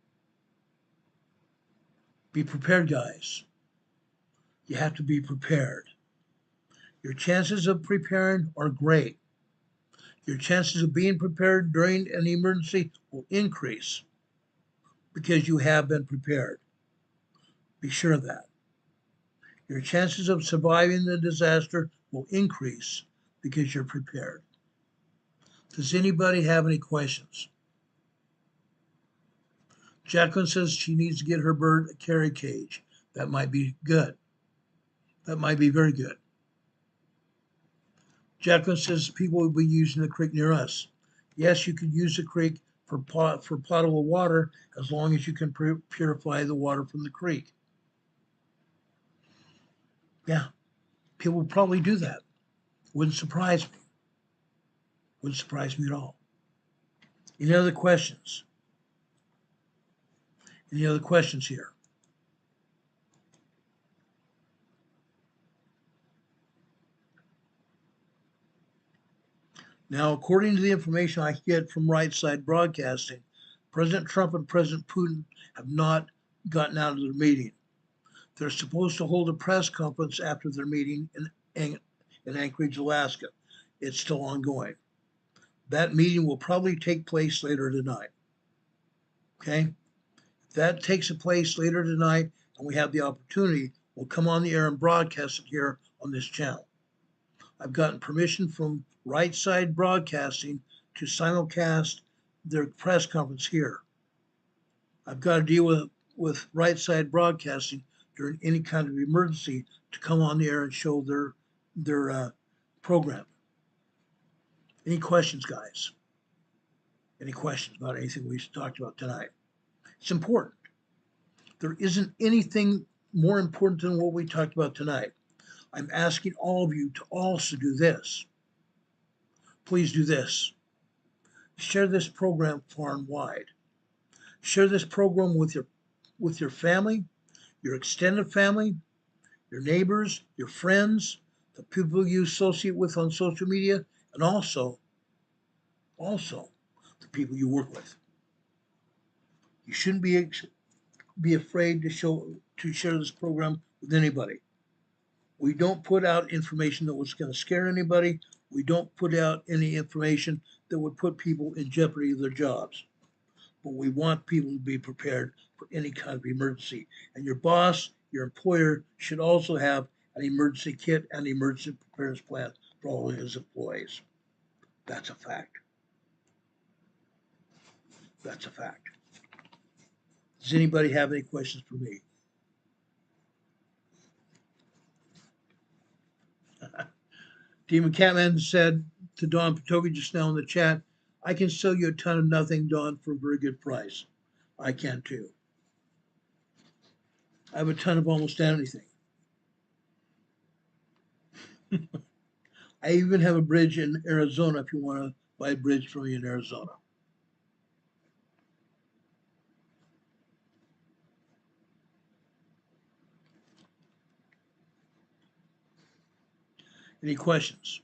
Be prepared, guys. You have to be prepared. Your chances of preparing are great. Your chances of being prepared during an emergency will increase because you have been prepared. Be sure of that. Your chances of surviving the disaster will increase because you're prepared. Does anybody have any questions? Jacqueline says she needs to get her bird a carry cage. That might be good. That might be very good. Jacqueline says people will be using the creek near us. Yes, you could use the creek for potable water as long as you can purify the water from the creek. Yeah, people will probably do that. Wouldn't surprise me. Wouldn't surprise me at all. Any other questions? Any other questions here? Now, according to the information I get from Right Side Broadcasting, President Trump and President Putin have not gotten out of their meeting. They're supposed to hold a press conference after their meeting in Anchorage, Alaska. It's still ongoing. That meeting will probably take place later tonight. Okay? If that takes place later tonight and we have the opportunity, we'll come on the air and broadcast it here on this channel. I've gotten permission from Right Side Broadcasting to simulcast their press conference here. I've got to deal with Right Side Broadcasting during any kind of emergency to come on the air and show their program. Any questions, guys? Any questions about anything we talked about tonight? It's important. There isn't anything more important than what we talked about tonight. I'm asking all of you to also do this. Please do this. Share this program far and wide. Share this program with your family, your extended family, your neighbors, your friends, the people you associate with on social media, and also the people you work with. You shouldn't be afraid to share this program with anybody. We don't put out information that was going to scare anybody. We don't put out any information that would put people in jeopardy of their jobs. But we want people to be prepared for any kind of emergency. And your boss, your employer, should also have an emergency kit and emergency preparedness plan for all of his employees. That's a fact. That's a fact. Does anybody have any questions for me? Demon Catman said to Don Patogi just now in the chat, I can sell you a ton of nothing, Don, for a very good price. I can too. I have a ton of almost anything. I even have a bridge in Arizona if you want to buy a bridge from me in Arizona. Any questions?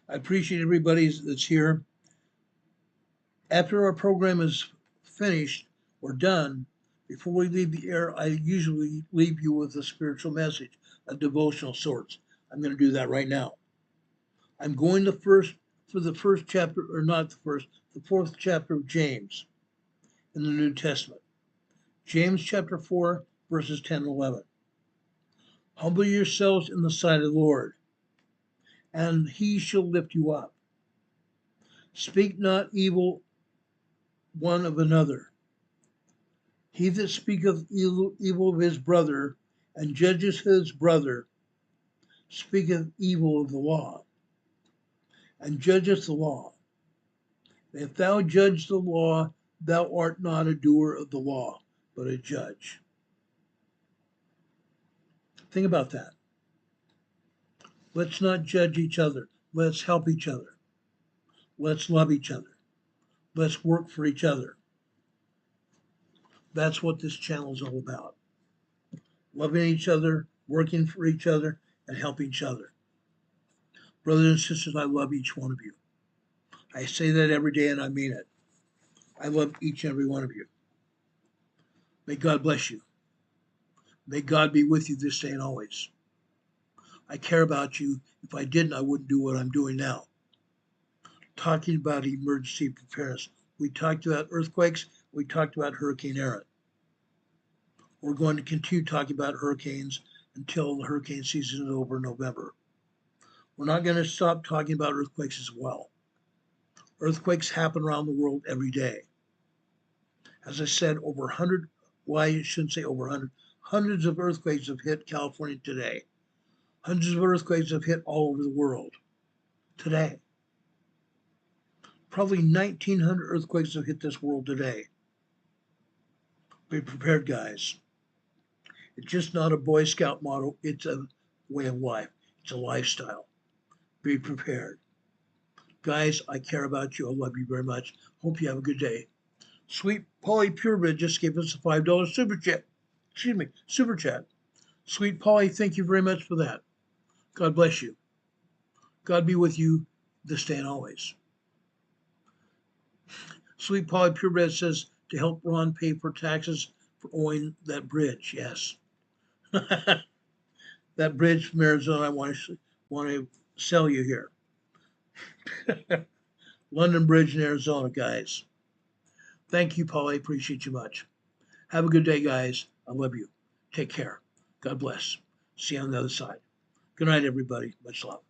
I appreciate everybody that's here. After our program is finished or done, before we leave the air, I usually leave you with a spiritual message, a devotional sorts. I'm going to do that right now. I'm going the fourth chapter of James in the New Testament. James chapter 4, verses 10 and 11. Humble yourselves in the sight of the Lord, and he shall lift you up. Speak not evil one of another. He that speaketh evil of his brother and judges his brother speaketh evil of the law, and judgeth the law. If thou judge the law, thou art not a doer of the law, but a judge. Think about that. Let's not judge each other. Let's help each other. Let's love each other. Let's work for each other. That's what this channel is all about. Loving each other, working for each other, and helping each other. Brothers and sisters, I love each one of you. I say that every day and I mean it. I love each and every one of you. May God bless you. May God be with you this day and always. I care about you. If I didn't, I wouldn't do what I'm doing now. Talking about emergency preparedness. We talked about earthquakes. We talked about Hurricane Erin. We're going to continue talking about hurricanes until the hurricane season is over in November. We're not going to stop talking about earthquakes as well. Earthquakes happen around the world every day. As I said, over 100, well, I shouldn't say over 100, hundreds of earthquakes have hit California today. Hundreds of earthquakes have hit all over the world today. Probably 1,900 earthquakes have hit this world today. Be prepared, guys. It's just not a Boy Scout motto. It's a way of life. It's a lifestyle. Be prepared. Guys, I care about you. I love you very much. Hope you have a good day. Sweet Polly Purebred just gave us a $5 super chat. Super chat. Sweet Polly, thank you very much for that. God bless you. God be with you this day and always. Sweet Polly Purebred says to help Ron pay for taxes for owning that bridge. Yes. That bridge from Arizona, I want to sell you here. London Bridge in Arizona, guys. Thank you, Polly. Appreciate you much. Have a good day, guys. I love you. Take care. God bless. See you on the other side. Good night, everybody. Much love.